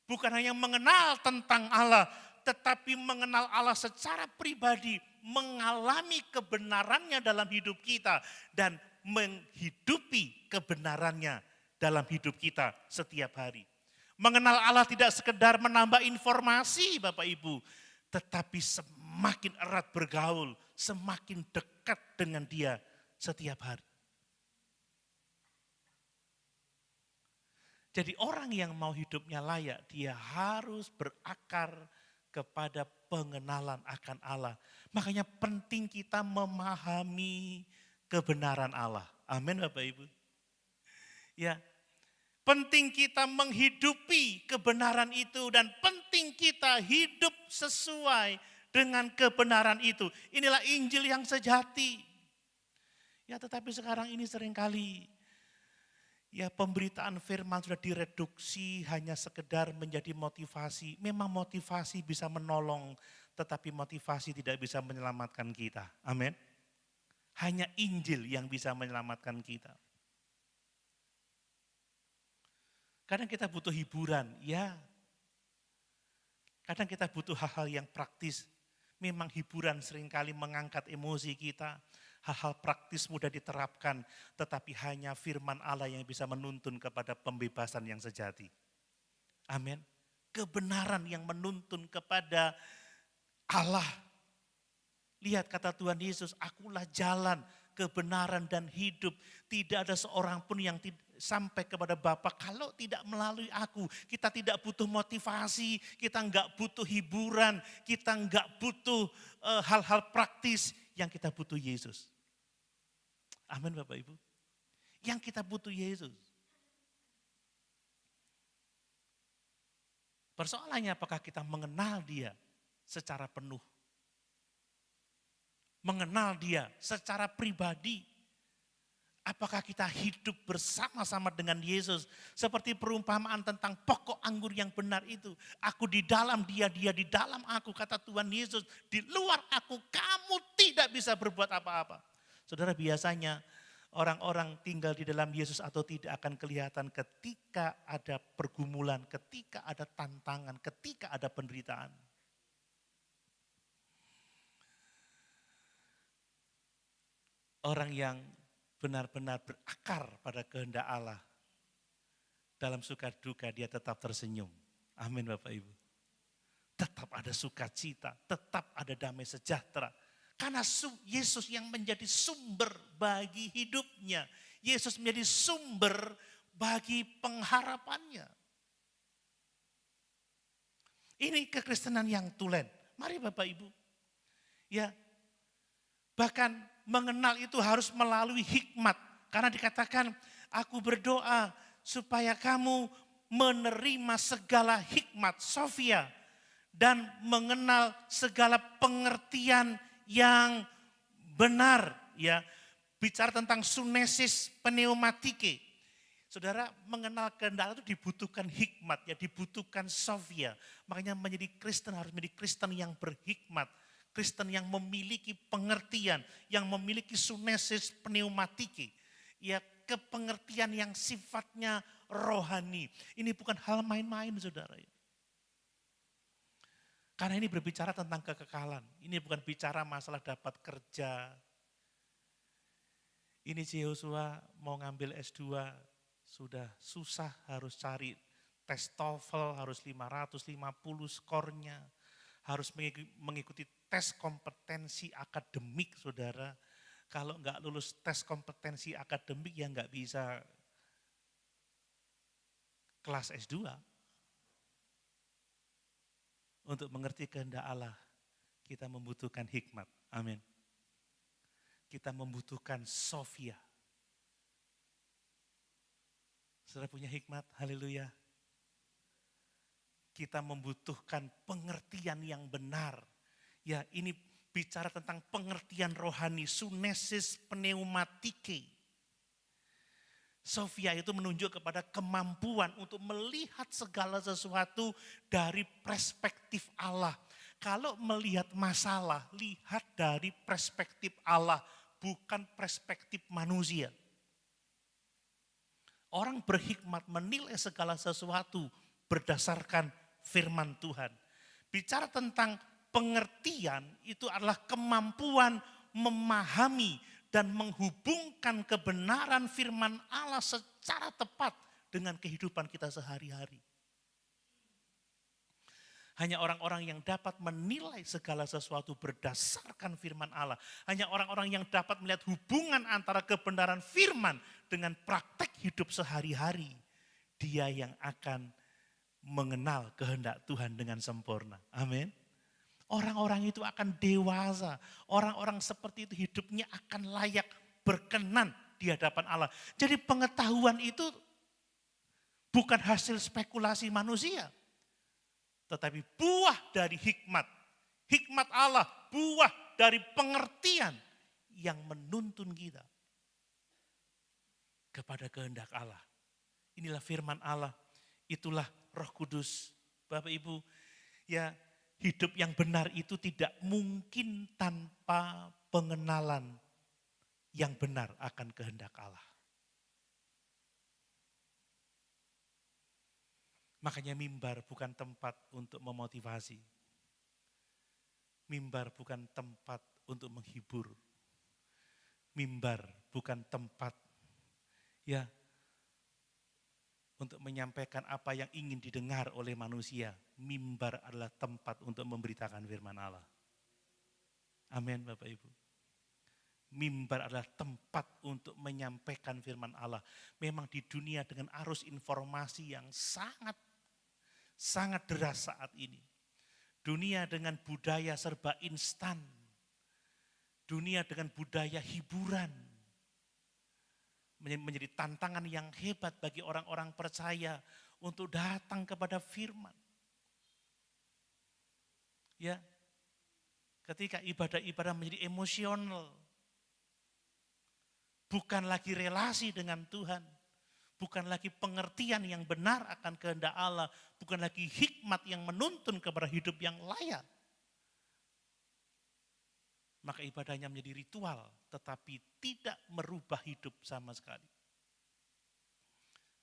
bukan hanya mengenal tentang Allah, tetapi mengenal Allah secara pribadi, mengalami kebenarannya dalam hidup kita, dan menghidupi kebenarannya dalam hidup kita setiap hari. Mengenal Allah tidak sekedar menambah informasi Bapak Ibu, tetapi semakin erat bergaul, semakin dekat dengan Dia setiap hari. Jadi orang yang mau hidupnya layak, dia harus berakar kepada pengenalan akan Allah. Makanya penting kita memahami kebenaran Allah. Amin Bapak Ibu. Ya, penting kita menghidupi kebenaran itu dan penting kita hidup sesuai dengan kebenaran itu. Inilah Injil yang sejati. Ya, tetapi sekarang ini seringkali pemberitaan firman sudah direduksi hanya sekedar menjadi motivasi. Memang motivasi bisa menolong, tetapi motivasi tidak bisa menyelamatkan kita. Amin. Hanya Injil yang bisa menyelamatkan kita. Kadang kita butuh hiburan, ya. Kadang kita butuh hal-hal yang praktis. Memang hiburan seringkali mengangkat emosi kita. Hal-hal praktis mudah diterapkan, tetapi hanya firman Allah yang bisa menuntun kepada pembebasan yang sejati. Amin. Kebenaran yang menuntun kepada Allah. Lihat kata Tuhan Yesus, akulah jalan, kebenaran dan hidup. Tidak ada seorang pun yang sampai kepada Bapa kalau tidak melalui aku. Kita tidak butuh motivasi, kita enggak butuh hiburan, kita enggak butuh hal-hal praktis. Yang kita butuh Yesus. Amin Bapak Ibu. Yang kita butuh Yesus. Persoalannya apakah kita mengenal Dia secara penuh. Mengenal Dia secara pribadi. Apakah kita hidup bersama-sama dengan Yesus. Seperti perumpamaan tentang pokok anggur yang benar itu. Aku di dalam Dia, Dia di dalam aku. Kata Tuhan Yesus, di luar aku kamu tidak bisa berbuat apa-apa. Saudara, biasanya orang-orang tinggal di dalam Yesus atau tidak akan kelihatan ketika ada pergumulan, ketika ada tantangan, ketika ada penderitaan. Orang yang benar-benar berakar pada kehendak Allah. Dalam suka duka dia tetap tersenyum. Amin Bapak Ibu. Tetap ada sukacita, tetap ada damai sejahtera. Karena Yesus yang menjadi sumber bagi hidupnya. Yesus menjadi sumber bagi pengharapannya. Ini kekristenan yang tulen. Mari Bapak Ibu. Ya, bahkan mengenal itu harus melalui hikmat. Karena dikatakan, aku berdoa supaya kamu menerima segala hikmat, Sofia. Dan mengenal segala pengertian yang benar. Ya, bicara tentang sunesis pneumatike. Saudara, mengenal kehendak itu dibutuhkan hikmat, ya dibutuhkan Sofia. Makanya menjadi Kristen harus menjadi Kristen yang berhikmat. Kristen yang memiliki pengertian, yang memiliki sunesis pneumatike. Ya, kepengertian yang sifatnya rohani. Ini bukan hal main-main saudara. Karena ini berbicara tentang kekekalan. Ini bukan bicara masalah dapat kerja. Ini si Yosua mau ngambil S2, sudah susah harus cari tes TOEFL, harus 550 skornya. Harus mengikuti tes kompetensi akademik saudara. Kalau enggak lulus tes kompetensi akademik ya enggak bisa kelas S2. Untuk mengerti kehendak Allah, kita membutuhkan hikmat. Amin. Kita membutuhkan Sofia. Saudara punya hikmat, haleluya. Kita membutuhkan pengertian yang benar. Ya, ini bicara tentang pengertian rohani, sunesis pneumatike. Sofia itu menunjuk kepada kemampuan untuk melihat segala sesuatu dari perspektif Allah. Kalau melihat masalah, lihat dari perspektif Allah, bukan perspektif manusia. Orang berhikmat menilai segala sesuatu berdasarkan firman Tuhan. Bicara tentang pengertian itu adalah kemampuan memahami dan menghubungkan kebenaran firman Allah secara tepat dengan kehidupan kita sehari-hari. Hanya orang-orang yang dapat menilai segala sesuatu berdasarkan firman Allah. Hanya orang-orang yang dapat melihat hubungan antara kebenaran firman dengan praktek hidup sehari-hari. Dia yang akan mengenal kehendak Tuhan dengan sempurna. Amin. Orang-orang itu akan dewasa. Orang-orang seperti itu hidupnya akan layak berkenan di hadapan Allah. Jadi pengetahuan itu bukan hasil spekulasi manusia. Tetapi buah dari hikmat. Hikmat Allah, buah dari pengertian yang menuntun kita kepada kehendak Allah. Inilah firman Allah, itulah Roh Kudus. Bapak Ibu, ya hidup yang benar itu tidak mungkin tanpa pengenalan yang benar akan kehendak Allah. Makanya mimbar bukan tempat untuk memotivasi. Mimbar bukan tempat untuk menghibur. Mimbar bukan tempat ya untuk menyampaikan apa yang ingin didengar oleh manusia. Mimbar adalah tempat untuk memberitakan firman Allah. Amin Bapak Ibu. Mimbar adalah tempat untuk menyampaikan firman Allah. Memang di dunia dengan arus informasi yang sangat deras saat ini. Dunia dengan budaya serba instan. Dunia dengan budaya hiburan. Menjadi tantangan yang hebat bagi orang-orang percaya untuk datang kepada firman. Ya, ketika ibadah-ibadah menjadi emosional. Bukan lagi relasi dengan Tuhan. Bukan lagi pengertian yang benar akan kehendak Allah. Bukan lagi hikmat yang menuntun kepada hidup yang layak. Maka ibadahnya menjadi ritual, tetapi tidak merubah hidup sama sekali.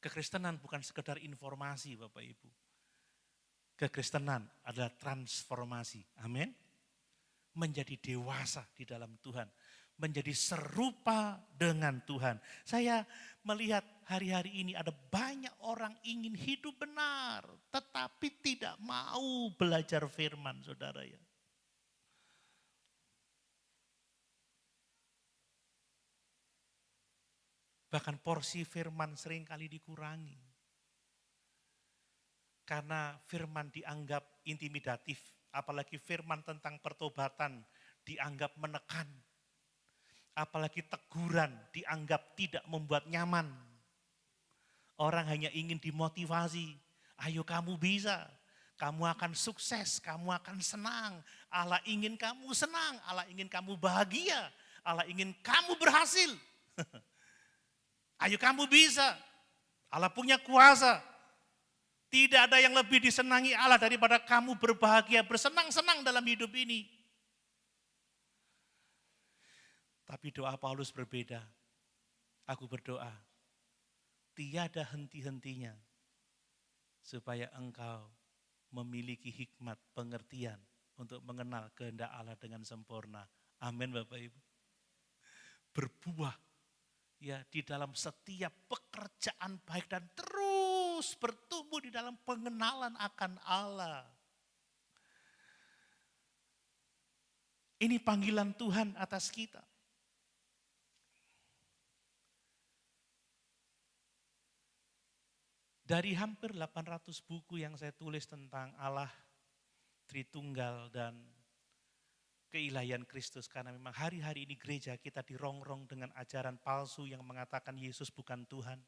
Kekristenan bukan sekedar informasi Bapak Ibu. Kekristenan adalah transformasi. Amin. Menjadi dewasa di dalam Tuhan. Menjadi serupa dengan Tuhan. Saya melihat hari-hari ini ada banyak orang ingin hidup benar, tetapi tidak mau belajar firman, saudara ya. Bahkan porsi firman seringkali dikurangi. Karena firman dianggap intimidatif, apalagi firman tentang pertobatan dianggap menekan. Apalagi teguran dianggap tidak membuat nyaman. Orang hanya ingin dimotivasi. Ayo kamu bisa, kamu akan sukses, kamu akan senang. Allah ingin kamu senang, Allah ingin kamu bahagia. Allah ingin kamu berhasil. Ayo kamu bisa, Allah punya kuasa. Tidak ada yang lebih disenangi Allah daripada kamu berbahagia, bersenang-senang dalam hidup ini. Tapi doa Paulus berbeda. Aku berdoa, tiada henti-hentinya supaya engkau memiliki hikmat pengertian untuk mengenal kehendak Allah dengan sempurna. Amin Bapak Ibu. Berbuah ya di dalam setiap pekerjaan baik dan terus bertumbuh di dalam pengenalan akan Allah. Ini panggilan Tuhan atas kita. Dari hampir 800 buku yang saya tulis tentang Allah, Tritunggal dan keilahian Kristus. Karena memang hari-hari ini gereja kita dirongrong dengan ajaran palsu yang mengatakan Yesus bukan Tuhan.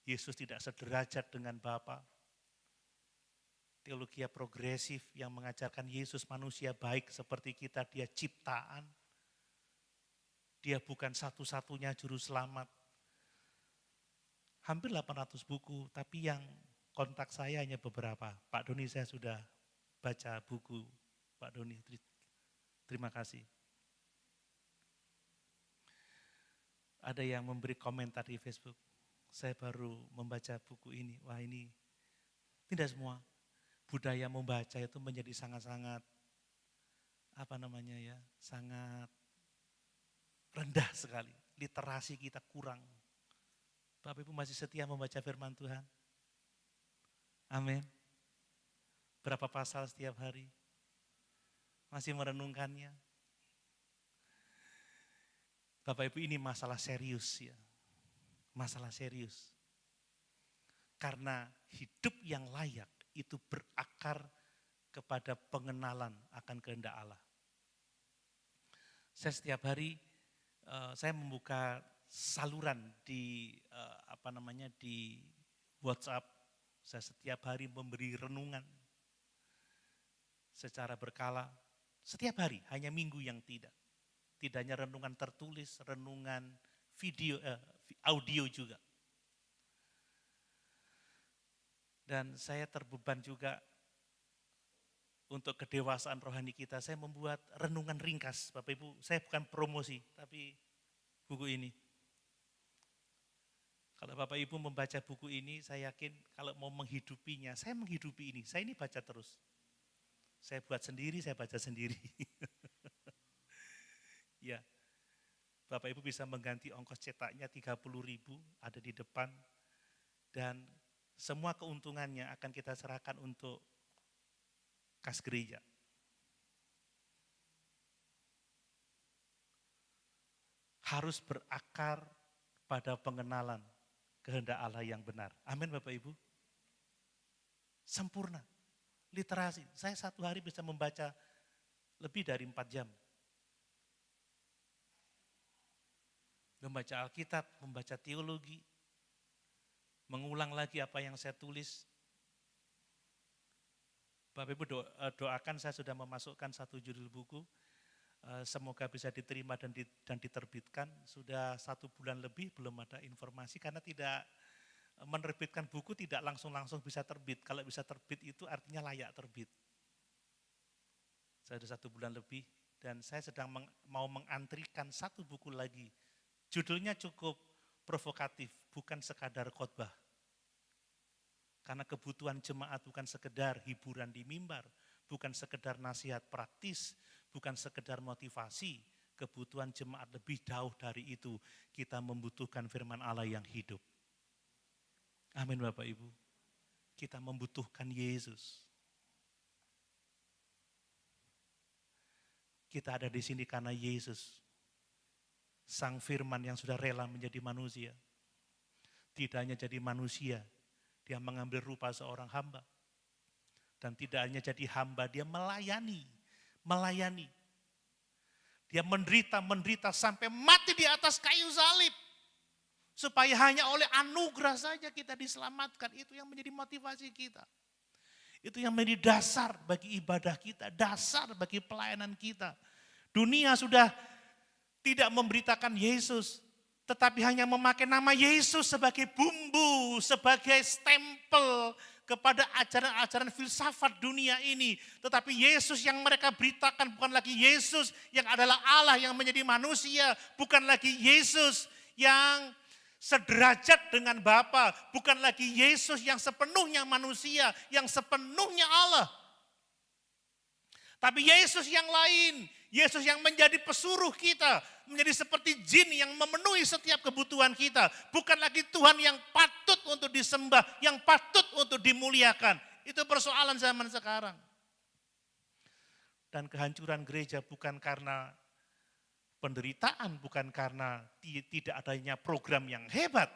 Yesus tidak sederajat dengan Bapa. Teologi progresif yang mengajarkan Yesus manusia baik seperti kita, dia ciptaan. Dia bukan satu-satunya juru selamat. Hampir 800 buku, tapi yang kontak saya hanya beberapa. Pak Doni saya sudah baca buku Pak Doni. Terima kasih. Ada yang memberi komentar di Facebook. Saya baru membaca buku ini. Wah, ini tidak semua budaya membaca itu menjadi sangat-sangat sangat rendah sekali. Literasi kita kurang. Bapak Ibu masih setia membaca firman Tuhan? Amin. Berapa pasal setiap hari? Masih merenungkannya? Bapak Ibu, ini masalah serius ya. Masalah serius. Karena hidup yang layak itu berakar kepada pengenalan akan kehendak Allah. Saya setiap hari saya membuka saluran di di WhatsApp. Saya setiap hari memberi renungan secara berkala. Setiap hari, hanya minggu yang tidak. Tidak hanya renungan tertulis, renungan video, audio juga. Dan saya terbeban juga untuk kedewasaan rohani kita. Saya membuat renungan ringkas, Bapak Ibu. Saya bukan promosi, tapi buku ini. Kalau Bapak Ibu membaca buku ini, saya yakin kalau mau menghidupinya, saya menghidupi ini. Saya ini baca terus. Saya buat sendiri, saya baca sendiri. Ya, Bapak Ibu bisa mengganti ongkos cetaknya 30.000 ada di depan. Dan semua keuntungannya akan kita serahkan untuk kas gereja. Harus berakar pada pengenalan kehendak Allah yang benar. Amin Bapak Ibu. Sempurna. Literasi. Saya satu hari bisa membaca lebih dari 4 jam. Membaca Alkitab, membaca teologi, mengulang lagi apa yang saya tulis. Bapak Ibu doakan, saya sudah memasukkan 1 judul buku. Semoga bisa diterima dan diterbitkan. Sudah 1 bulan lebih belum ada informasi karena tidak menerbitkan buku tidak langsung bisa terbit. Kalau bisa terbit itu artinya layak terbit. Saya sudah 1 bulan lebih dan saya sedang mau mengantrikan 1 buku lagi. Judulnya cukup provokatif, bukan sekadar khotbah. Karena kebutuhan jemaat bukan sekedar hiburan di mimbar, bukan sekedar nasihat praktis, bukan sekedar motivasi. Kebutuhan jemaat lebih jauh dari itu. Kita membutuhkan firman Allah yang hidup. Amin Bapak Ibu. Kita membutuhkan Yesus. Kita ada di sini karena Yesus. Sang firman yang sudah rela menjadi manusia. Tidak hanya jadi manusia, dia mengambil rupa seorang hamba. Dan tidak hanya jadi hamba, dia melayani. Dia menderita sampai mati di atas kayu salib. Supaya hanya oleh anugerah saja kita diselamatkan. Itu yang menjadi motivasi kita. Itu yang menjadi dasar bagi ibadah kita, dasar bagi pelayanan kita. Dunia sudah tidak memberitakan Yesus, tetapi hanya memakai nama Yesus sebagai bumbu, sebagai stempel kepada ajaran-ajaran filsafat dunia ini. Tetapi Yesus yang mereka beritakan bukan lagi Yesus yang adalah Allah yang menjadi manusia, bukan lagi Yesus yang sederajat dengan Bapa, bukan lagi Yesus yang sepenuhnya manusia, yang sepenuhnya Allah. Tapi Yesus yang lain, Yesus yang menjadi pesuruh kita, menjadi seperti jin yang memenuhi setiap kebutuhan kita. Bukan lagi Tuhan yang patut untuk disembah, yang patut untuk dimuliakan. Itu persoalan zaman sekarang. Dan kehancuran gereja bukan karena penderitaan, bukan karena tidak adanya program yang hebat.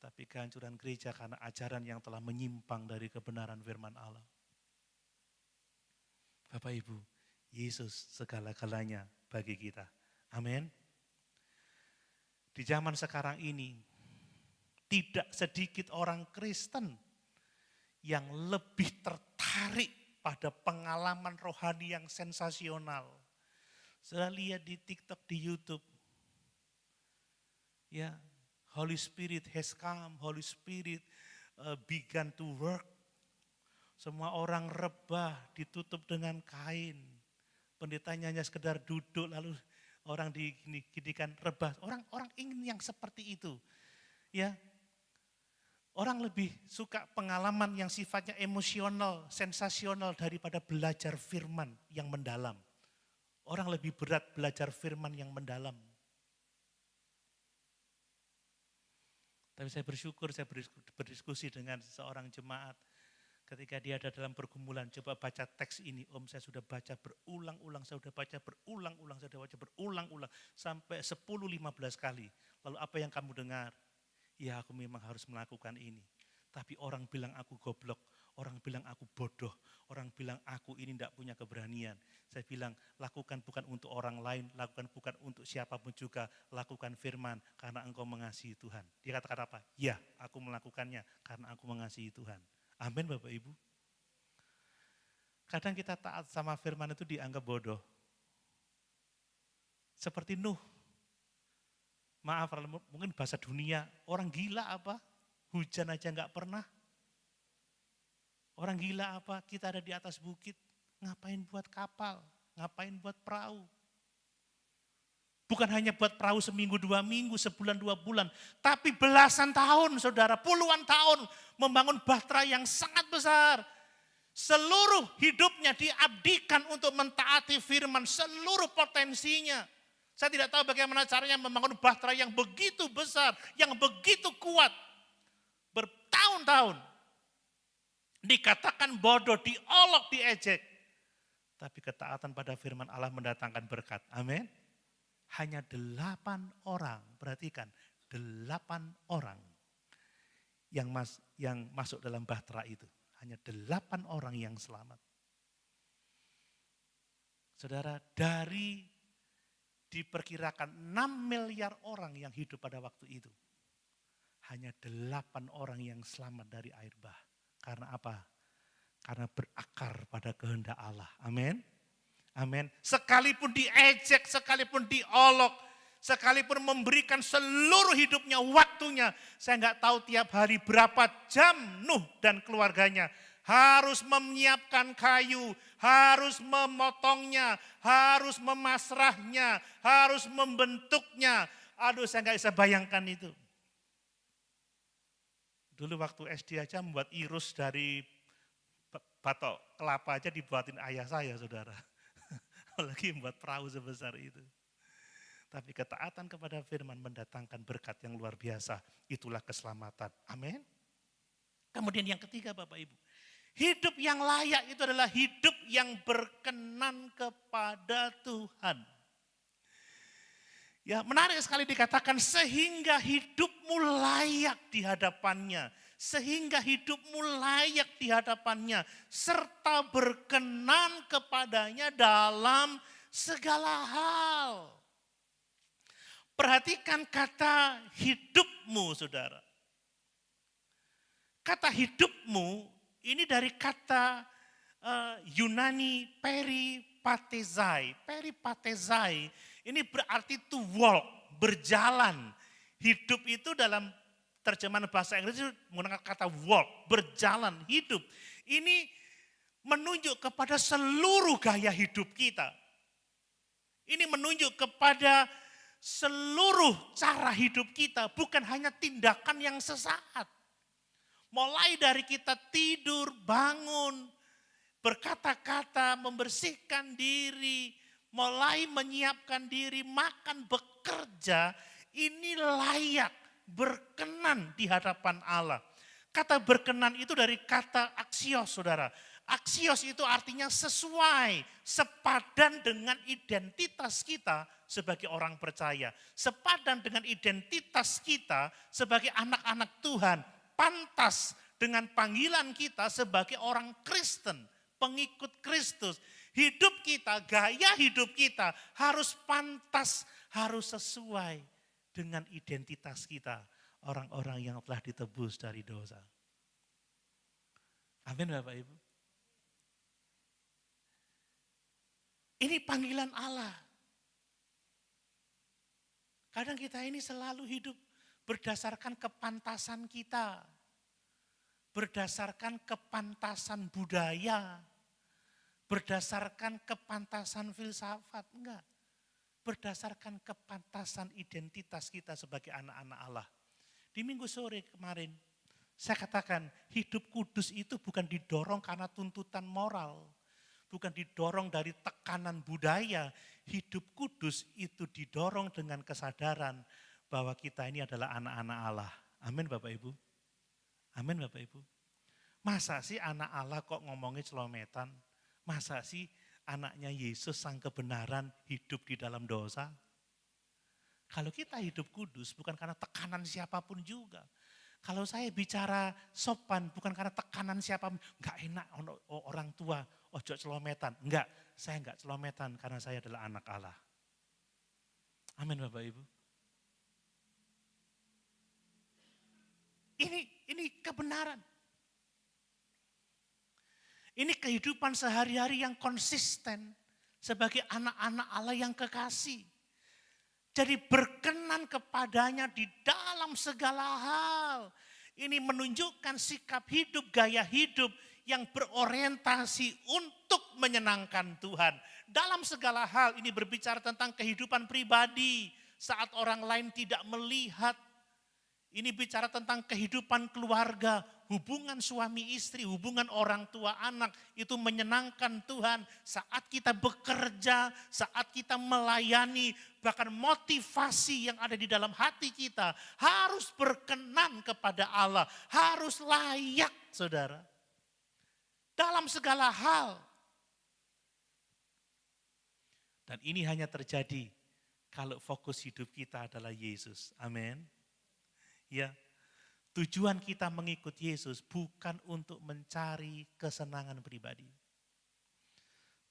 Tapi kehancuran gereja karena ajaran yang telah menyimpang dari kebenaran firman Allah. Bapak Ibu, Yesus segala-galanya bagi kita. Amin. Di zaman sekarang ini, tidak sedikit orang Kristen yang lebih tertarik pada pengalaman rohani yang sensasional. Saya lihat di TikTok, di YouTube. Ya, Holy Spirit has come, Holy Spirit began to work. Semua orang rebah, ditutup dengan kain. Pendetanya hanya sekedar duduk lalu orang diginikan rebah. Orang ingin yang seperti itu. Ya, orang lebih suka pengalaman yang sifatnya emosional, sensasional daripada belajar firman yang mendalam. Orang lebih berat belajar firman yang mendalam. Tapi saya bersyukur saya berdiskusi dengan seorang jemaat. Ketika dia ada dalam pergumulan, coba baca teks ini. Om, saya sudah baca berulang-ulang, saya sudah baca berulang-ulang, saya sudah baca berulang-ulang. Sampai 10-15 kali. Lalu apa yang kamu dengar? Ya, aku memang harus melakukan ini. Tapi orang bilang aku goblok, orang bilang aku bodoh, orang bilang aku ini tidak punya keberanian. Saya bilang, lakukan bukan untuk orang lain, lakukan bukan untuk siapapun juga, lakukan firman karena engkau mengasihi Tuhan. Dia katakan apa? Ya, aku melakukannya karena aku mengasihi Tuhan. Amin Bapak Ibu. Kadang kita taat sama firman itu dianggap bodoh. Seperti Nuh. Maaf, mungkin bahasa dunia, orang gila apa? Hujan aja enggak pernah. Orang gila apa? Kita ada di atas bukit, ngapain buat kapal, ngapain buat perahu. Bukan hanya buat perahu seminggu, 2 minggu, sebulan, 2 bulan. Tapi belasan tahun saudara, puluhan tahun membangun bahtera yang sangat besar. Seluruh hidupnya diabdikan untuk mentaati firman, seluruh potensinya. Saya tidak tahu bagaimana caranya membangun bahtera yang begitu besar, yang begitu kuat. Bertahun-tahun. Dikatakan bodoh, diolok, diejek. Tapi ketaatan pada firman Allah mendatangkan berkat. Amin. Hanya 8 orang, perhatikan, 8 orang yang masuk dalam bahtera itu. Hanya 8 orang yang selamat. Saudara, dari diperkirakan 6 miliar orang yang hidup pada waktu itu. Hanya 8 orang yang selamat dari air bah. Karena apa? Karena berakar pada kehendak Allah. Amin. Amin. Sekalipun diejek, sekalipun diolok, sekalipun memberikan seluruh hidupnya, waktunya. Saya enggak tahu tiap hari berapa jam Nuh dan keluarganya harus menyiapkan kayu, harus memotongnya, harus memasrahnya, harus membentuknya. Aduh, saya enggak bisa bayangkan itu. Dulu waktu SD aja membuat irus dari batok kelapa aja dibuatin ayah saya, saudara. Apalagi membuat perahu sebesar itu. Tapi ketaatan kepada firman mendatangkan berkat yang luar biasa. Itulah keselamatan. Amin. Kemudian yang ketiga Bapak Ibu. Hidup yang layak itu adalah hidup yang berkenan kepada Tuhan. Ya, menarik sekali dikatakan sehingga hidupmu layak di hadapannya. Sehingga hidupmu layak di hadapannya. Serta berkenan kepadanya dalam segala hal. Perhatikan kata hidupmu, saudara. Kata hidupmu ini dari kata Yunani peripatezai. Peripatezai ini berarti to walk, berjalan. Hidup itu dalam terjemahan bahasa Inggris itu menggunakan kata walk, berjalan, hidup. Ini menunjuk kepada seluruh gaya hidup kita. Ini menunjuk kepada seluruh cara hidup kita, bukan hanya tindakan yang sesaat. Mulai dari kita tidur, bangun, berkata-kata, membersihkan diri, mulai menyiapkan diri, makan, bekerja, ini layak, berkenan di hadapan Allah. Kata berkenan itu dari kata aksios, saudara. Aksios itu artinya sesuai, sepadan dengan identitas kita sebagai orang percaya. Sepadan dengan identitas kita sebagai anak-anak Tuhan. Pantas dengan panggilan kita sebagai orang Kristen, pengikut Kristus. Hidup kita, gaya hidup kita harus pantas, harus sesuai dengan identitas kita. Orang-orang yang telah ditebus dari dosa. Amin Bapak Ibu. Ini panggilan Allah. Kadang kita ini selalu hidup berdasarkan kepantasan kita. Berdasarkan kepantasan budaya. berdasarkan kepantasan filsafat, enggak. Berdasarkan kepantasan identitas kita sebagai anak-anak Allah. Di minggu sore kemarin, saya katakan hidup kudus itu bukan didorong karena tuntutan moral. Bukan didorong dari tekanan budaya. Hidup kudus itu didorong dengan kesadaran bahwa kita ini adalah anak-anak Allah. Amin Bapak Ibu. Amin Bapak Ibu. Masa sih anak Allah kok ngomongnya celometan? Masa sih anaknya Yesus sang kebenaran hidup di dalam dosa? Kalau kita hidup kudus bukan karena tekanan siapapun juga. Kalau saya bicara sopan bukan karena tekanan siapapun. Enggak enak orang tua, ojo celometan. Enggak, saya enggak celometan karena saya adalah anak Allah. Amin Bapak Ibu. Ini kebenaran. Ini kehidupan sehari-hari yang konsisten sebagai anak-anak Allah yang kekasih. Jadi berkenan kepadanya di dalam segala hal. Ini menunjukkan sikap hidup, gaya hidup yang berorientasi untuk menyenangkan Tuhan. Dalam segala hal ini berbicara tentang kehidupan pribadi saat orang lain tidak melihat. Ini bicara tentang kehidupan keluarga, hubungan suami istri, hubungan orang tua anak. Itu menyenangkan Tuhan saat kita bekerja, saat kita melayani. Bahkan motivasi yang ada di dalam hati kita harus berkenan kepada Allah. Harus layak saudara. Dalam segala hal. Dan ini hanya terjadi kalau fokus hidup kita adalah Yesus. Amin. Ya, tujuan kita mengikut Yesus bukan untuk mencari kesenangan pribadi.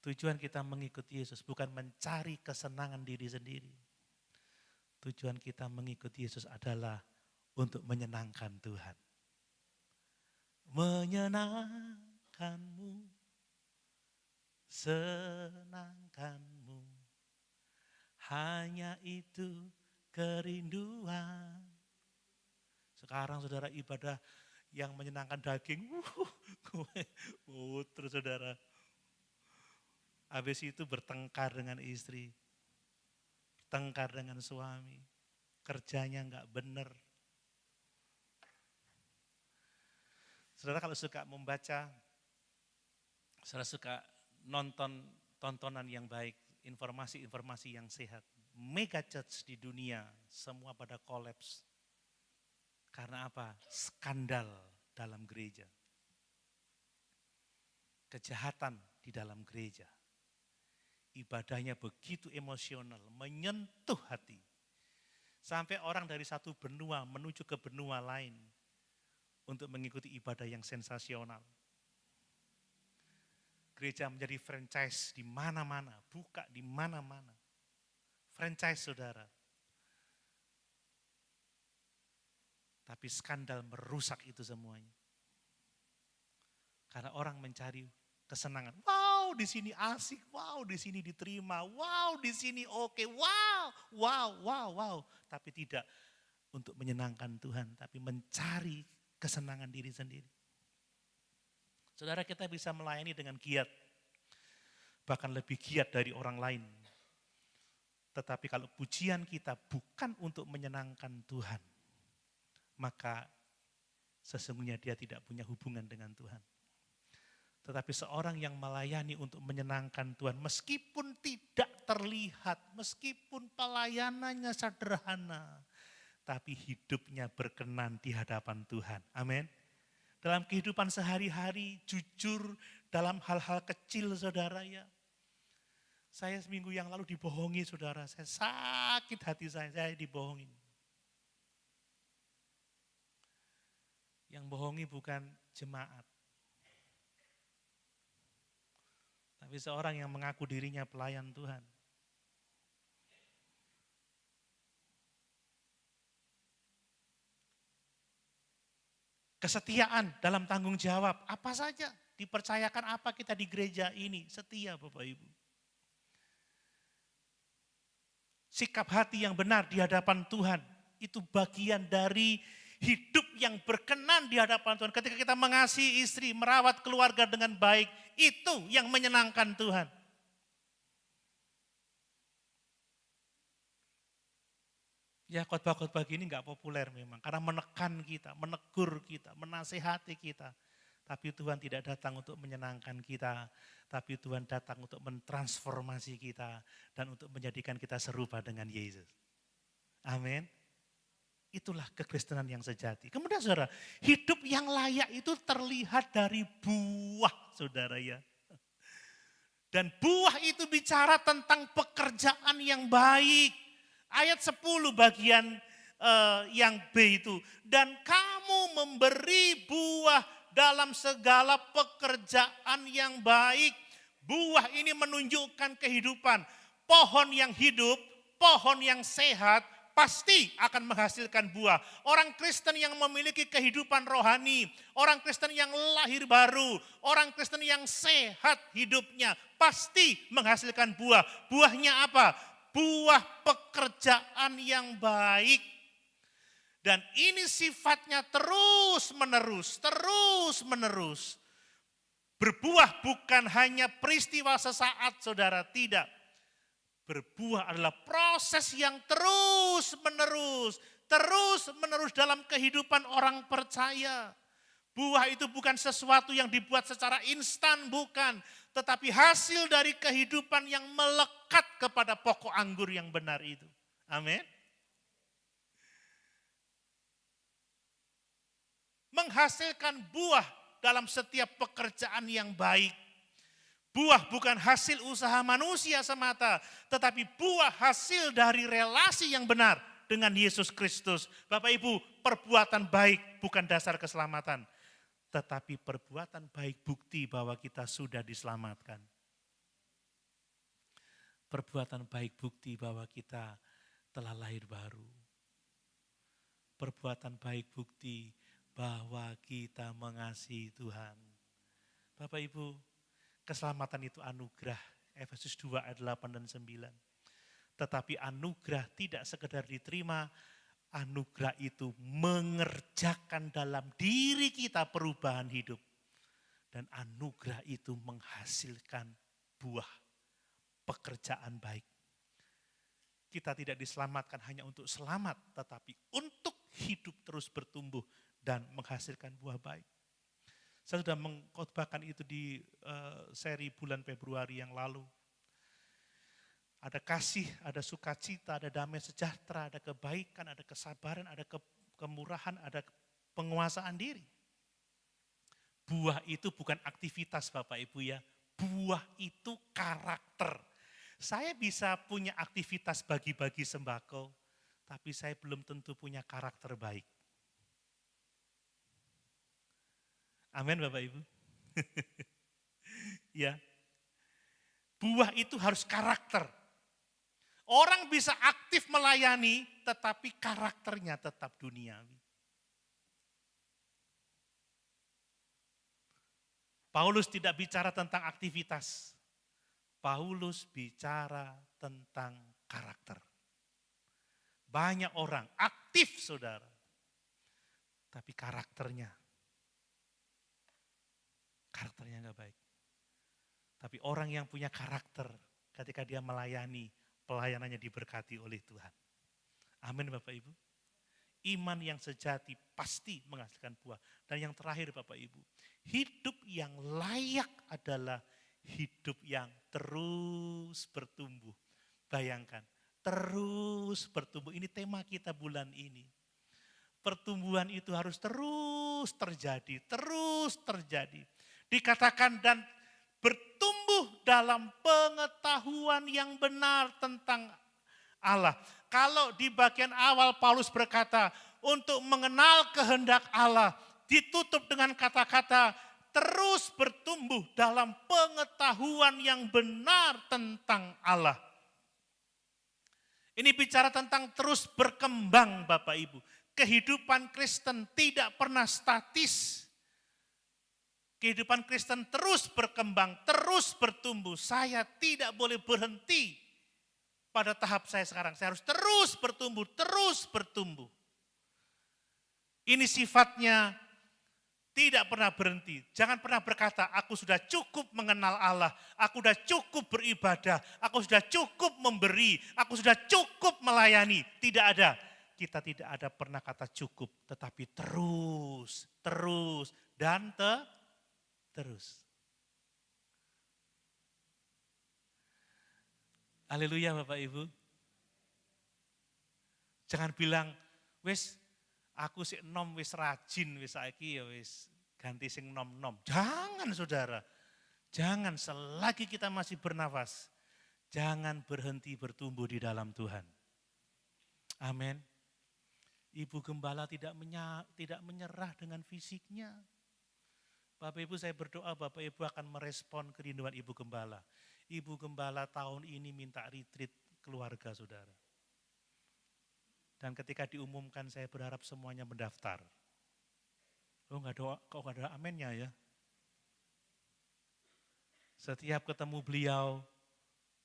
Tujuan kita mengikut Yesus bukan mencari kesenangan diri sendiri. Tujuan kita mengikut Yesus adalah untuk menyenangkan Tuhan. Menyenangkanmu, senangkanmu, hanya itu kerinduan. Sekarang saudara ibadah yang menyenangkan daging, terus saudara. Habis itu bertengkar dengan istri, bertengkar dengan suami, kerjanya enggak benar. Saudara kalau suka membaca, saudara suka nonton tontonan yang baik, informasi-informasi yang sehat. Mega church di dunia semua pada kolaps. Karena apa? Skandal dalam gereja. Kejahatan di dalam gereja. Ibadahnya begitu emosional, menyentuh hati. Sampai orang dari satu benua menuju ke benua lain untuk mengikuti ibadah yang sensasional. Gereja menjadi franchise di mana-mana, buka di mana-mana. Franchise saudara. Tapi skandal merusak itu semuanya. Karena orang mencari kesenangan. Wow, di sini asik. Wow, di sini diterima. Wow, di sini oke. Wow. Tapi tidak untuk menyenangkan Tuhan, tapi mencari kesenangan diri sendiri. Saudara, kita bisa melayani dengan giat. Bahkan lebih giat dari orang lain. Tetapi kalau pujian kita bukan untuk menyenangkan Tuhan, maka sesungguhnya dia tidak punya hubungan dengan Tuhan. Tetapi seorang yang melayani untuk menyenangkan Tuhan, meskipun tidak terlihat, meskipun pelayanannya sederhana, tapi hidupnya berkenan di hadapan Tuhan. Amin. Dalam kehidupan sehari-hari, jujur dalam hal-hal kecil saudara ya. Saya seminggu yang lalu dibohongi saudara, saya sakit hati saya dibohongin. Yang bohongi bukan jemaat. Tapi seorang yang mengaku dirinya pelayan Tuhan. Kesetiaan dalam tanggung jawab, apa saja dipercayakan apa kita di gereja ini, setia Bapak Ibu. Sikap hati yang benar di hadapan Tuhan, itu bagian dari hidup yang berkenan di hadapan Tuhan. Ketika kita mengasihi istri, merawat keluarga dengan baik, Itu yang menyenangkan Tuhan. Ya khotbah-khotbah gini nggak populer memang, karena menekan kita, menegur kita, menasehati kita. Tapi Tuhan tidak datang untuk menyenangkan kita, tapi Tuhan datang untuk mentransformasi kita dan untuk menjadikan kita serupa dengan Yesus. Amin. Itulah kekristenan yang sejati. Kemudian saudara, hidup yang layak itu terlihat dari buah saudara ya. Dan buah itu bicara tentang pekerjaan yang baik. Ayat 10 bagian yang B itu. Dan kamu memberi buah dalam segala pekerjaan yang baik. Buah ini menunjukkan kehidupan. Pohon yang hidup, pohon yang sehat, pasti akan menghasilkan buah. Orang Kristen yang memiliki kehidupan rohani, orang Kristen yang lahir baru, orang Kristen yang sehat hidupnya, pasti menghasilkan buah. Buahnya apa? Buah pekerjaan yang baik. Dan ini sifatnya terus menerus. Berbuah bukan hanya peristiwa sesaat saudara, tidak. Berbuah adalah proses yang terus menerus dalam kehidupan orang percaya. Buah itu bukan sesuatu yang dibuat secara instan, bukan. Tetapi hasil dari kehidupan yang melekat kepada pokok anggur yang benar itu. Amin. Menghasilkan buah dalam setiap pekerjaan yang baik. Buah bukan hasil usaha manusia semata, tetapi buah hasil dari relasi yang benar dengan Yesus Kristus. Bapak Ibu, perbuatan baik bukan dasar keselamatan, tetapi perbuatan baik bukti bahwa kita sudah diselamatkan. Perbuatan baik bukti bahwa kita telah lahir baru. Perbuatan baik bukti bahwa kita mengasihi Tuhan. Bapak Ibu, keselamatan itu anugerah. Efesus 2 ayat 8 dan 9. Tetapi anugerah tidak sekedar diterima, anugerah itu mengerjakan dalam diri kita perubahan hidup. Dan anugerah itu menghasilkan buah pekerjaan baik. Kita tidak diselamatkan hanya untuk selamat, tetapi untuk hidup terus bertumbuh dan menghasilkan buah baik. Saya sudah mengkhotbahkan itu di seri bulan Februari yang lalu. Ada kasih, ada sukacita, ada damai sejahtera, ada kebaikan, ada kesabaran, ada kemurahan, ada penguasaan diri. Buah itu bukan aktivitas Bapak Ibu ya, buah itu karakter. Saya bisa punya aktivitas bagi-bagi sembako, tapi saya belum tentu punya karakter baik. Amin Bapak Ibu. Ya. Buah itu harus karakter. Orang bisa aktif melayani, tetapi karakternya tetap duniawi. Paulus tidak bicara tentang aktivitas. Paulus bicara tentang karakter. Banyak orang aktif saudara, tapi karakternya nggak baik. Tapi orang yang punya karakter ketika dia melayani, pelayanannya diberkati oleh Tuhan. Amin Bapak Ibu. Iman yang sejati pasti menghasilkan buah. Dan yang terakhir Bapak Ibu, hidup yang layak adalah hidup yang terus bertumbuh. Bayangkan, terus bertumbuh. Ini tema kita bulan ini. Pertumbuhan itu harus terus terjadi. Dikatakan dan bertumbuh dalam pengetahuan yang benar tentang Allah. Kalau di bagian awal Paulus berkata, untuk mengenal kehendak Allah, ditutup dengan kata-kata terus bertumbuh dalam pengetahuan yang benar tentang Allah. Ini bicara tentang terus berkembang Bapak Ibu. Kehidupan Kristen tidak pernah statis. Kehidupan Kristen terus berkembang, terus bertumbuh. Saya tidak boleh berhenti pada tahap saya sekarang. Saya harus terus bertumbuh. Ini sifatnya Tidak pernah berhenti. Jangan pernah berkata, aku sudah cukup mengenal Allah. Aku sudah cukup beribadah. Aku sudah cukup memberi. Aku sudah cukup melayani. Tidak ada. Kita tidak ada pernah kata cukup. Tetapi terus, dan terus. Haleluya Bapak Ibu. Jangan bilang, wis aku sik nom wis rajin wis saiki ya wis ganti sing nom-nom. Jangan Saudara. Jangan selagi kita masih bernafas. Jangan berhenti bertumbuh di dalam Tuhan. Amin. Ibu gembala tidak menyerah dengan fisiknya. Bapak Ibu saya berdoa Bapak Ibu akan merespon kerinduan Ibu gembala. Ibu gembala tahun ini minta retreat keluarga Saudara. Dan ketika diumumkan saya berharap semuanya mendaftar. Oh kok nggak ada amennya ya. Setiap ketemu beliau,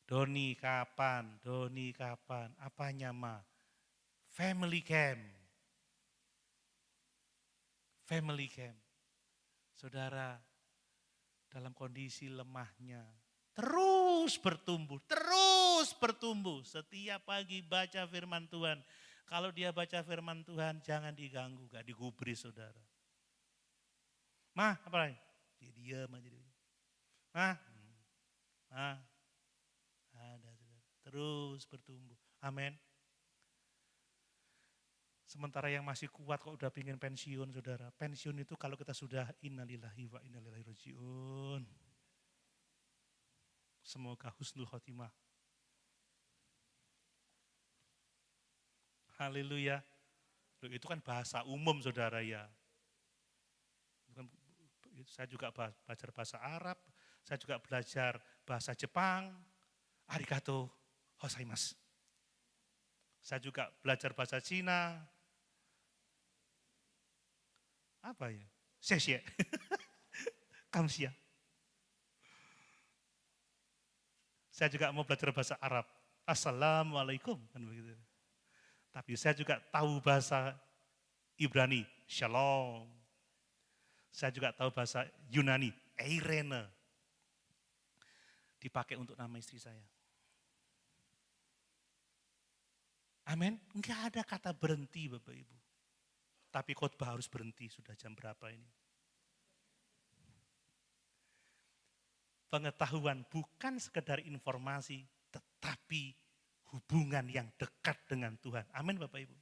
Doni kapan, apanya ma? Family camp. Saudara, dalam kondisi lemahnya, terus bertumbuh. Setiap pagi baca firman Tuhan. Kalau dia baca firman Tuhan, jangan diganggu, gak digubris Saudara. Ma, apa lagi? Dia diam aja. Ma, ada Saudara. Terus bertumbuh. Amin. Sementara yang masih kuat kok udah pingin pensiun Saudara. Pensiun itu kalau kita sudah innalillahi wa inna ilaihi rajiun. Semoga husnul khotimah. Haleluya. Itu kan bahasa umum Saudara ya. Saya juga belajar bahasa Arab, saya juga belajar bahasa Jepang. Arigato gozaimasu. Saya juga belajar bahasa Cina. Apa ya? Xie. Kamsia. Saya juga mau belajar bahasa Arab. Assalamualaikum. Kan begitu. Tapi saya juga tahu bahasa Ibrani, Shalom. Saya juga tahu bahasa Yunani, Eirene. Dipakai untuk nama istri saya. Amin. Enggak ada kata berhenti Bapak Ibu. Tapi khotbah harus berhenti, sudah jam berapa ini. Pengetahuan bukan sekedar informasi, tetapi hubungan yang dekat dengan Tuhan. Amin Bapak Ibu.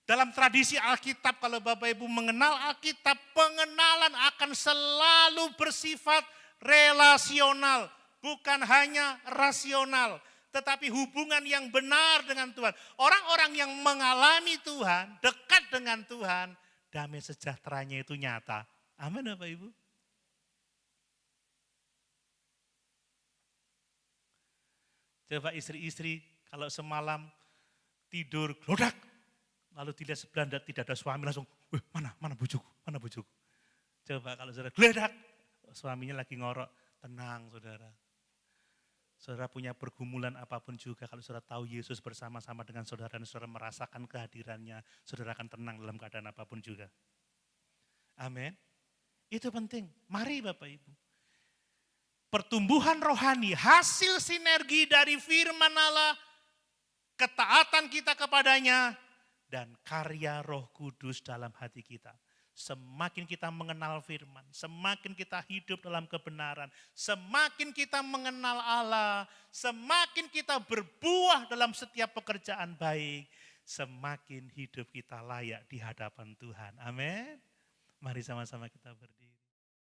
Dalam tradisi Alkitab, kalau Bapak Ibu mengenal Alkitab, pengenalan akan selalu bersifat relasional. Bukan hanya rasional, tetapi hubungan yang benar dengan Tuhan. Orang-orang yang mengalami Tuhan, dekat dengan Tuhan, damai sejahteranya itu nyata. Amin Bapak Ibu. Coba istri-istri kalau semalam tidur glodak, lalu dilihat sebelah tidak ada suami langsung, mana bujuku. Coba kalau saudara glodak, suaminya lagi ngorok, tenang saudara. Saudara punya pergumulan apapun juga, kalau saudara tahu Yesus bersama-sama dengan saudara dan saudara merasakan kehadirannya, saudara akan tenang dalam keadaan apapun juga. Amin. Itu penting. Mari Bapak Ibu. Pertumbuhan rohani, hasil sinergi dari firman Allah, ketaatan kita kepadanya, dan karya Roh Kudus dalam hati kita. Semakin kita mengenal firman, semakin kita hidup dalam kebenaran, semakin kita mengenal Allah, semakin kita berbuah dalam setiap pekerjaan baik, semakin hidup kita layak di hadapan Tuhan. Amin. Mari sama-sama kita berdiri.